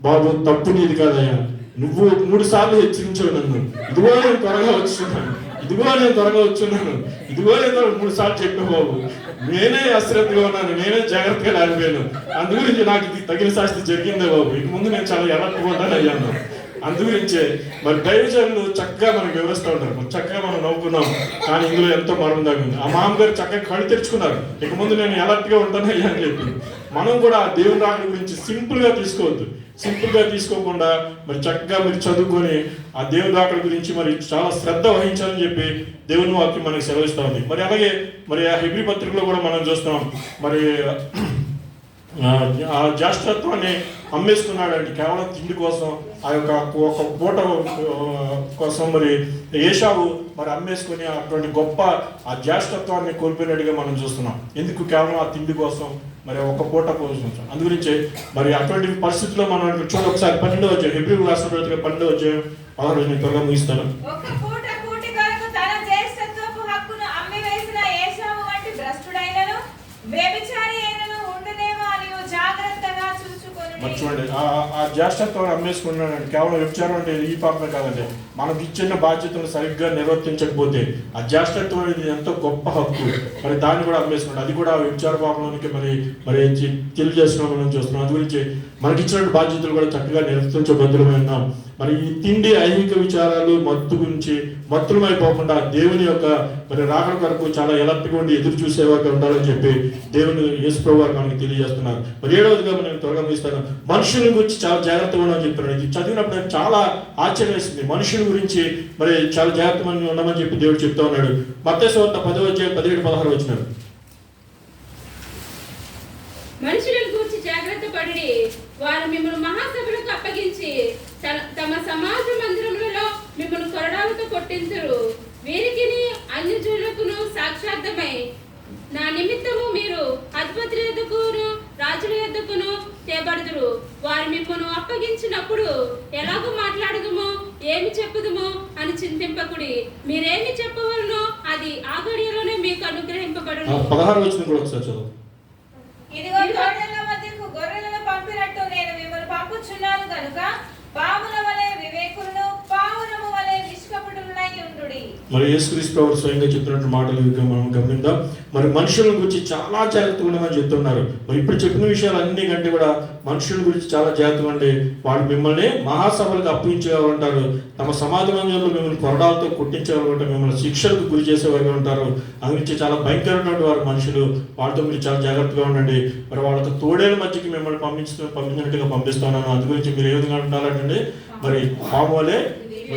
బాబు తప్పు నీది కాదయ్యా, నువ్వు 3 సార్లు హెచ్చరించావు నన్ను, ఇదిగో నేను త్వరగా వచ్చున్నాను, ఇదిగో నేను 3 సార్లు చెప్పావు బాబు, నేనే అశ్రద్ధగా ఉన్నాను, నేనే జాగ్రత్తగా లేకపోయాను, అందుగురించి నాకు ఇది తగిన శాస్తి జరిగిందే బాబు, ఇక ముందు నేను చాలా ఎలర్ట్గా ఉంటాను అయ్యాను. అందుగురించే మరి దైవజనులు చక్కగా మనకు వివరిస్తూ ఉంటారు, చక్కగా మనం నవ్వుకున్నాం, కానీ ఇందులో ఎంతో మరణం దాగింది. ఆ మామగారు చక్కగా కళ్ళు తెరుచుకున్నారు, ఇక ముందు నేను ఎలర్ట్గా ఉంటాను అయ్యా అని చెప్పి. మనం కూడా ఆ దేవుని రాకడ గురించి సింపుల్గా తీసుకోవద్దు. సింపుల్గా తీసుకోకుండా మరి చక్కగా మీరు చదువుకొని ఆ దేవుని రాకడ గురించి మరి చాలా శ్రద్ధ వహించాలని చెప్పి దేవుని వాక్యం మనకి సెలవిస్తూ ఉంది. మరి అలాగే మరి ఆ హెబ్రీ పత్రికలో కూడా మనం చూస్తున్నాం, మరి ఆ జ్యేష్ఠత్వాన్ని అమ్మేసుకున్నాడండి కేవలం తిండి కోసం, ఆ యొక్క ఒక పూట కోసం మరి ఏశావు మరి అమ్మేసుకుని అటువంటి గొప్ప ఆ జ్యేష్ఠత్వాన్ని కోల్పోయినట్టుగా మనం చూస్తున్నాం. ఎందుకు? కేవలం ఆ తిండి కోసం, మరి ఒక పూట కోసం. అందుగురించి మరి అటువంటి పరిస్థితుల్లో మనం చూడండి ఒకసారి 12వ అధ్యాయం, హెబ్రీయులకు రాసిన పత్రిక 12వ అధ్యాయం 16 నేను త్వరగా ముగిస్తాను. ఒక పూట కూటి కొరకు తన జ్యేష్ఠత్వపు హక్కును అమ్మివేసిన ఏశావు వంటి భ్రష్టుడైనను వ్యభిచారి అయినను ఉండునేమో అని జాగ్రత్తగా చూసుకొని. మరి చూడండి ఆ జ్యేష్ఠత్వాన్ని అమ్మేసుకున్నాడండి. కేవలం వ్యభిచారం అంటే ఈ పాపమే కాదండి, మనకి ఇచ్చిన బాధ్యతను సరిగ్గా నిర్వర్తించకపోతే ఆ జ్యేష్ఠత్వం అనేది ఎంతో గొప్ప హక్కు, మరి దాన్ని కూడా అమ్మేసుకున్నాడు. అది కూడా వ్యభిచార పాపంలోనికి మరి తెలియజేస్తున్నాం మనం చూస్తున్నాం. అది గురించి మనకి ఇచ్చిన బాధ్యతలు కూడా చక్కగా నిర్వర్తించబద్ధమై ఉన్నాం. మరి ఈ తిండి, ఐహిక విచారాలు, మత్తు గురించి మత్తులమైపోకుండా దేవుని యొక్క మరి రాకడ కొరకు చాలా ఎలర్ట్గా ఉండి ఎదురు చూసేవారుగా ఉండాలని చెప్పి దేవుని యేసుప్రభువు వారు మనకి తెలియజేస్తున్నారు. మరి 7వదిగా మనం త్వరగా ముగిస్తాను, మనుషుల గురించి చాలా జాగ్రత్తగా ఉండమని చెప్తున్నాడు. ఇది చదివినప్పుడు నాకు చాలా ఆశ్చర్యం వేసింది. మనుషుల గురించి మరి చాలా జాగ్రత్తగా ఉండమని చెప్పి దేవుడు చెప్తా ఉన్నాడు. మత్తయి సువార్త 10వ అధ్యాయం 17-16 వచనాలు. మనుషులను గూర్చి జాగ్రత్త పడి వారు మిమ్మల్ని మహాసభలకు అప్పగించి తమ సమాజ మందిరములలో మిమ్మల్ని కొరడాలతో కొట్టించరు. వీరికిని అన్యజనులకును సాక్షార్థమై నా నిమిత్తము మీరు అధిపతుల యొద్దకును రాజుల యొద్దకును తేబడుదురు. వారు మిమ్మల్ని అప్పగించినప్పుడు ఎలాగో మాట్లాడదుమో ఏమి చెప్పుదుమో అని చింతింపకుడి. మీరేమి చెప్పవలనో అది ఆ గడియలోనే మీకు అనుగ్రహింపబడును. 16వ వచనం కూడా ఒకసారి చదువు. ఇదిగో తోడేళ్ల మధ్యకు గొర్రెలను పంపినట్టు నేను మిమ్మల్ని పంపుచున్నాను కనుక పాముల వలె వివేకులను పావురము వలె నిష్కపటులై ఉండుడి. మరి యేసుక్రీస్తు ప్రభువు స్వయంగా చెప్పినట్టు మాటలు మనం గమనిద్దాం. మరి మనుషుల గురించి చాలా జాగ్రత్తగా ఉండమని చెప్తున్నారు. మరి ఇప్పుడు చెప్పిన విషయాలు అన్ని కంటే కూడా మనుషుల గురించి చాలా జాగ్రత్తగా ఉండి వాళ్ళు మిమ్మల్ని మహాసభలకు అప్పగించేవారు ఉంటారు, తమ సమాజ మందిరంలో మిమ్మల్ని కొరడాలతో కొట్టించేవారు ఉంటారు, మిమ్మల్ని శిక్షలకు గురి చేసేవారు ఉంటారు. అందుగురించి చాలా భయంకరమైనటువంటి వారు మనుషులు, వాళ్ళతో మీరు చాలా జాగ్రత్తగా ఉండండి. మరి వాళ్ళతో తోడేళ్ళ మధ్యకి మిమ్మల్ని పంపించినట్టుగా పంపిస్తున్నాను. అందు గురించి మీరు ఏ విధంగా ఉండాలంటే మరి పాము వలె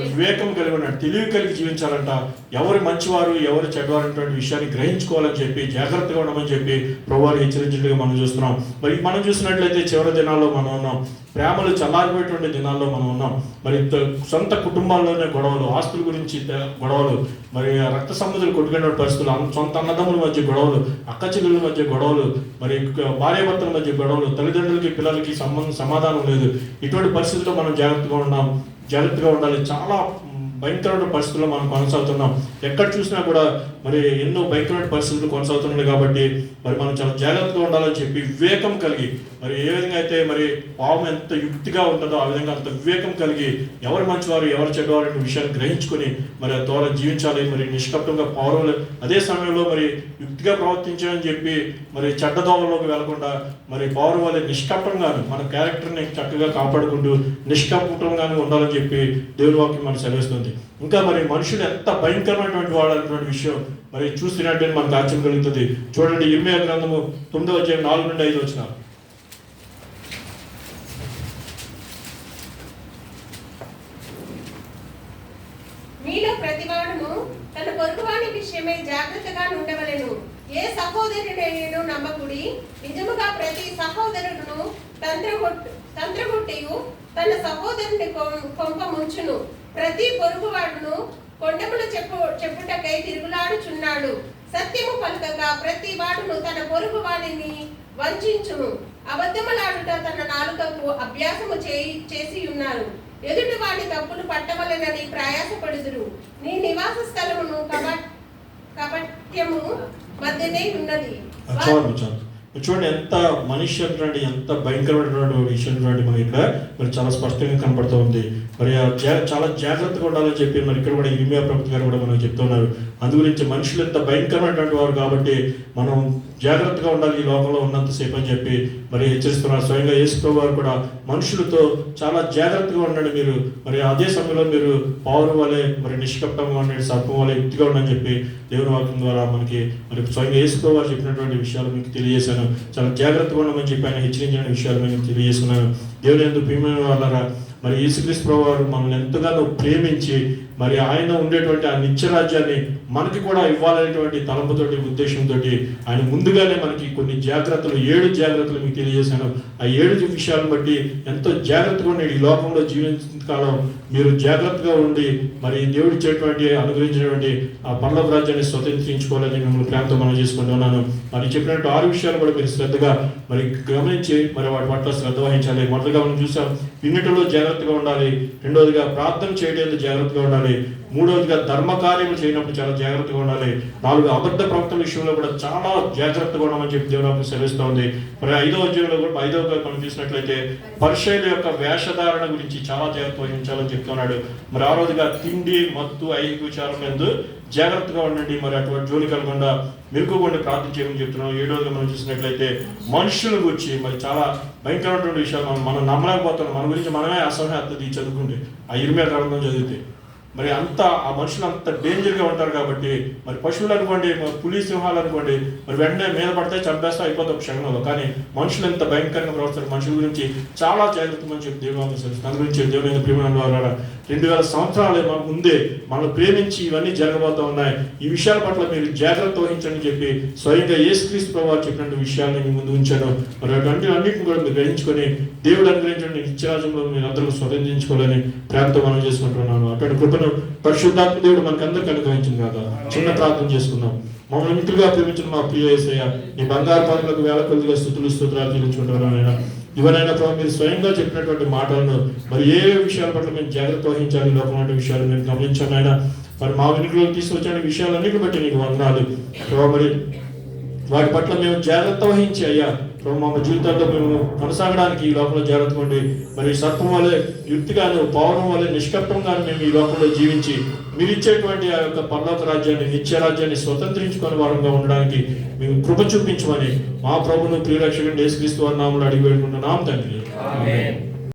వివేకం కలిగి ఉన్నాడు, తెలివి కలిగి జీవించాలంట. ఎవరు మంచివారు ఎవరు చెడ్డవారు అనేటువంటి విషయాన్ని గ్రహించుకోవాలని చెప్పి జాగ్రత్తగా ఉండమని చెప్పి ప్రభువారు హెచ్చరించినట్టుగా మనం చూస్తున్నాం. మరి మనం చూసినట్లయితే చివరి దినాల్లో మనం ఉన్నాం, ప్రేమలు చల్లారిపోయేటువంటి దినాల్లో మనం ఉన్నాం. మరి సొంత కుటుంబాల్లోనే గొడవలు, ఆస్తుల గురించి గొడవలు, మరి రక్త సంబంధాలు కొట్టుకునే పరిస్థితులు, సొంత అన్నదమ్ముల మధ్య గొడవలు, అక్క చెల్లెల మధ్య గొడవలు, మరి భార్యాభర్తల మధ్య గొడవలు, తల్లిదండ్రులకి పిల్లలకి సమాధానం లేదు. ఇటువంటి పరిస్థితుల్లో మనం జాగ్రత్తగా ఉండాలి. చాలా భయంకరమైన పరిస్థితుల్లో మనం కొనసాగుతున్నాం. ఎక్కడ చూసినా కూడా మరి ఎన్నో భయంకరమైన పరిస్థితులు కొనసాగుతున్నాయి. కాబట్టి మరి మనం చాలా జాగ్రత్తగా ఉండాలని చెప్పి వివేకం కలిగి, మరి ఏ విధంగా అయితే మరి పాము ఎంత యుక్తిగా ఉంటుందో ఆ విధంగా అంత వివేకం కలిగి ఎవరు మంచివారు ఎవరు చెడ్డవారు అనే విషయాన్ని గ్రహించుకొని మరి ఆ ద్వారా జీవించాలి. మరి నిష్కపటంగా పౌరులు అదే సమయంలో మరి యుక్తిగా ప్రవర్తించాలని చెప్పి మరి చెడ్డ దోవలోకి వెళ్లకుండా మరి పౌరు వాళ్ళ నిష్కపటంగాను మన క్యారెక్టర్ని చక్కగా కాపాడుకుంటూ నిష్కపటంగానే ఉండాలని చెప్పి దేవుని వాక్యం మనకు సెలవిస్తుంది. ఇంకా మరి మనుషులు ఎంత భయంకరమైనటువంటి వాడు అనేటువంటి విషయం మరి చూసినట్టే మనకు ఆశ్చర్యం కలుగుతుంది. చూడండి, ఇర్మీయా గ్రంథము 9వ అధ్యాయం 4-5 వచనాలు. మీలో ప్రతివాడును తన పొరుగువాని విషయమై జాగ్రత్తగా ఉండవలెను. ఏ సహోదరుడైనను నమ్మకుడి. నిజముగా ప్రతి సహోదరుడును తంత్రగొట్టియు తన సహోదరుని కొంప ముంచును. ప్రతి పొరుగువాడును కొండములు చెప్పుటకై తిరుగులాడుచున్నాడు. సత్యము పలుకగా ప్రతి వాడును తన పొరుగు వాడిని వంచును. అబద్ధములాడుట తన నాలుకకు అభ్యాసము చేసి ఉన్నారు. ఎదుటి వాడి తప్పులు పట్టవలనని ప్రయాసపడుదురు. నీ నివాస స్థలమును కపట్యము మధ్యనే ఉన్నది. చూడండి ఎంత మనిషి అంటే ఎంత భయంకరమైనటువంటి విషయం మనకి ఇక్కడ మరి చాలా స్పష్టంగా కనపడుతూ ఉంది. మరి చాలా జాగ్రత్తగా ఉండాలని చెప్పి మరి ఇక్కడ కూడా ఇర్మియా ప్రవక్త గారు కూడా మనకు చెప్తున్నారు. అందు గురించి మనుషులు ఎంత భయంకరమైనటువంటి వారు కాబట్టి మనం జాగ్రత్తగా ఉండాలి ఈ లోకంలో ఉన్నంతసేపు అని చెప్పి మరి హెచ్చరిస్తున్నారు. స్వయంగా యేసు ప్రభువు వారు కూడా మనుషులతో చాలా జాగ్రత్తగా ఉండండి మీరు, మరి అదే సమయంలో మీరు పౌరు వలె మరి నిష్కప్తంగా ఉండండి, సర్పం వలె యుక్తిగా ఉండని చెప్పి దేవుని వాక్యం ద్వారా మనకి మరి స్వయంగా యేసు ప్రభువు వారు చెప్పినటువంటి విషయాలు మీకు తెలియజేశాను. చాలా జాగ్రత్తగా ఉండమని చెప్పి ఆయన హెచ్చరించిన విషయాలు మీకు తెలియజేస్తున్నాను. దేవుని యందు ప్రియమైన వాళ్ళరా, మరి యేసుక్రీస్తు ప్రభువు వారు మనల్ని ఎంతగానో ప్రేమించి మరి ఆయన ఉండేటువంటి ఆ నిత్యరాజ్యాన్ని మనకి కూడా ఇవ్వాలనేటువంటి తలంపుతోటి ఉద్దేశంతో ఆయన ముందుగానే మనకి కొన్ని జాగ్రత్తలు 7 జాగ్రత్తలు మీకు తెలియజేశాను. ఆ 7 విషయాలను బట్టి ఎంతో జాగ్రత్తగా ఉండి ఈ లోకంలో జీవించిన కాలం మీరు జాగ్రత్తగా ఉండి మరి దేవుడు ఇచ్చేటువంటి అనుగ్రహించినటువంటి ఆ పరలోక రాజ్యాన్ని స్వతంత్రించుకోవాలని మిమ్మల్ని ప్రేమతో మనం చేసుకుంటున్నాను. మరి చెప్పినట్టు 6 విషయాలు కూడా మీరు శ్రద్ధగా మరి గమనించి మరి వాటి పట్ల శ్రద్ధ వహించాలి. మొదటిగా మనం చూసాం, విన్నటంలో జాగ్రత్తగా ఉండాలి. రెండవదిగా ప్రార్థన చేయడానికి జాగ్రత్తగా ఉండాలి. మూడవదిగా ధర్మ కార్యములు చేయనప్పుడు చాలా జాగ్రత్తగా ఉండాలి. 4 అబద్ధ ప్రవక్త విషయంలో కూడా చాలా జాగ్రత్తగా ఉండమని చెప్పి దేవుడు సెలవిస్తూ ఉంది. మరి 5వ అధ్యాయంలో కూడా 5వ మనం చూసినట్లయితే పరిసయ్యుల యొక్క వేషధారణ గురించి చాలా జాగ్రత్త వహించాలని చెప్తున్నాడు. మరి 6వదిగా తిండి మత్తు ఐహిక విచారం ఎందు జాగ్రత్తగా ఉండండి, మరి అటువంటి జోలి కలగకుండా మెలుగుకొని ప్రార్థన చేయమని చెప్తున్నాం. 7వదిగా మనం చూసినట్లయితే మనుషుల గురించి మరి చాలా భయంకరమైనటువంటి విషయాలు మనం నమ్మలేకపోతున్నాం. మన గురించి మనమే అసహ్యత చదువుకుంటే ఆ ఇర్మియా గ్రంథం చదివితే మరి అంత ఆ మనుషులు అంత డేంజర్గా ఉంటారు కాబట్టి మరి పశువులు అనుకోండి, పులి సింహాలు అనుకోండి, మరి వెంటనే మీద పడితే చంపేస్తా అయిపోతాం క్షణంలో. కానీ మనుషులు ఎంత భయంకరంగా ప్రవర్తిస్తారు. మనుషుల గురించి చాలా జాగ్రత్త అని చెప్పి దేవుడు దాని గురించి దేవుని ప్రేమ ద్వారా 2000 సంవత్సరాలు ముందే మనం ప్రేమించి ఇవన్నీ జరగబోతూ ఉన్నాయి. ఈ విషయాల పట్ల మీరు జాగ్రత్త వహించని చెప్పి స్వయంగా యేసుక్రీస్తు ప్రభువు చెప్పినటువంటి విషయాలను మీ ముందు ఉంచాను. మరి అన్నింటిని కూడా మీరు గ్రహించుకొని దేవుడు అనుగ్రహించిన నిత్యరాజ్యంలో మీరు అందరూ స్వతంత్రించుకోవాలని ప్రేమతో మనం చేసుకుంటున్నాను. అటువంటి కృపను పరిశుద్ధాత్మ దేవుడు మనకు అందరికీ అనుగ్రహించింది కాదా. చిన్న ప్రార్థన చేసుకుందాం. మమ్మల్ని ఇంటిగా ప్రేమించిన మా ప్రియ యేసయ్య, నీ బంగారు పాదములకు వేల కొద్దిగా స్తోత్రాలు చెల్లించుకుంటున్నాను. ఇవనైనా ప్రభావ మీరు స్వయంగా చెప్పినటువంటి మాటలను మరి ఏ విషయాల పట్ల మేము జాగ్రత్త వహించాలి, లోకమైన విషయాలు మేము గమనించాను ఆయన. మరి మా వెనుకలో తీసుకొచ్చిన విషయాలన్నిటి బట్టి నీకు వందనాలు ప్రభావ. మరి వాటి పట్ల మేము జాగ్రత్త వహించి అయ్యా ప్రభు మా జీవితాల్లో మేము కొనసాగడానికి ఈ లోకంలో జాగ్రత్తగా ఉండి మరి సత్వం వలె యుక్తిగాను పౌరం వలె నిష్కప్తంగాను మేము ఈ లోకంలో జీవించి మీరు ఇచ్చేటువంటి ఆ యొక్క పరలోక రాజ్యాన్ని నిత్య రాజ్యాన్ని స్వతంత్రించుకునే వారంగా ఉండడానికి మేము కృప చూపించమని మా ప్రభును ప్రియరక్షకుడు యేసుక్రీస్తు వారి నామములో అడిగి వేడుకుంటున్నాం తండ్రి. ఆమేన్.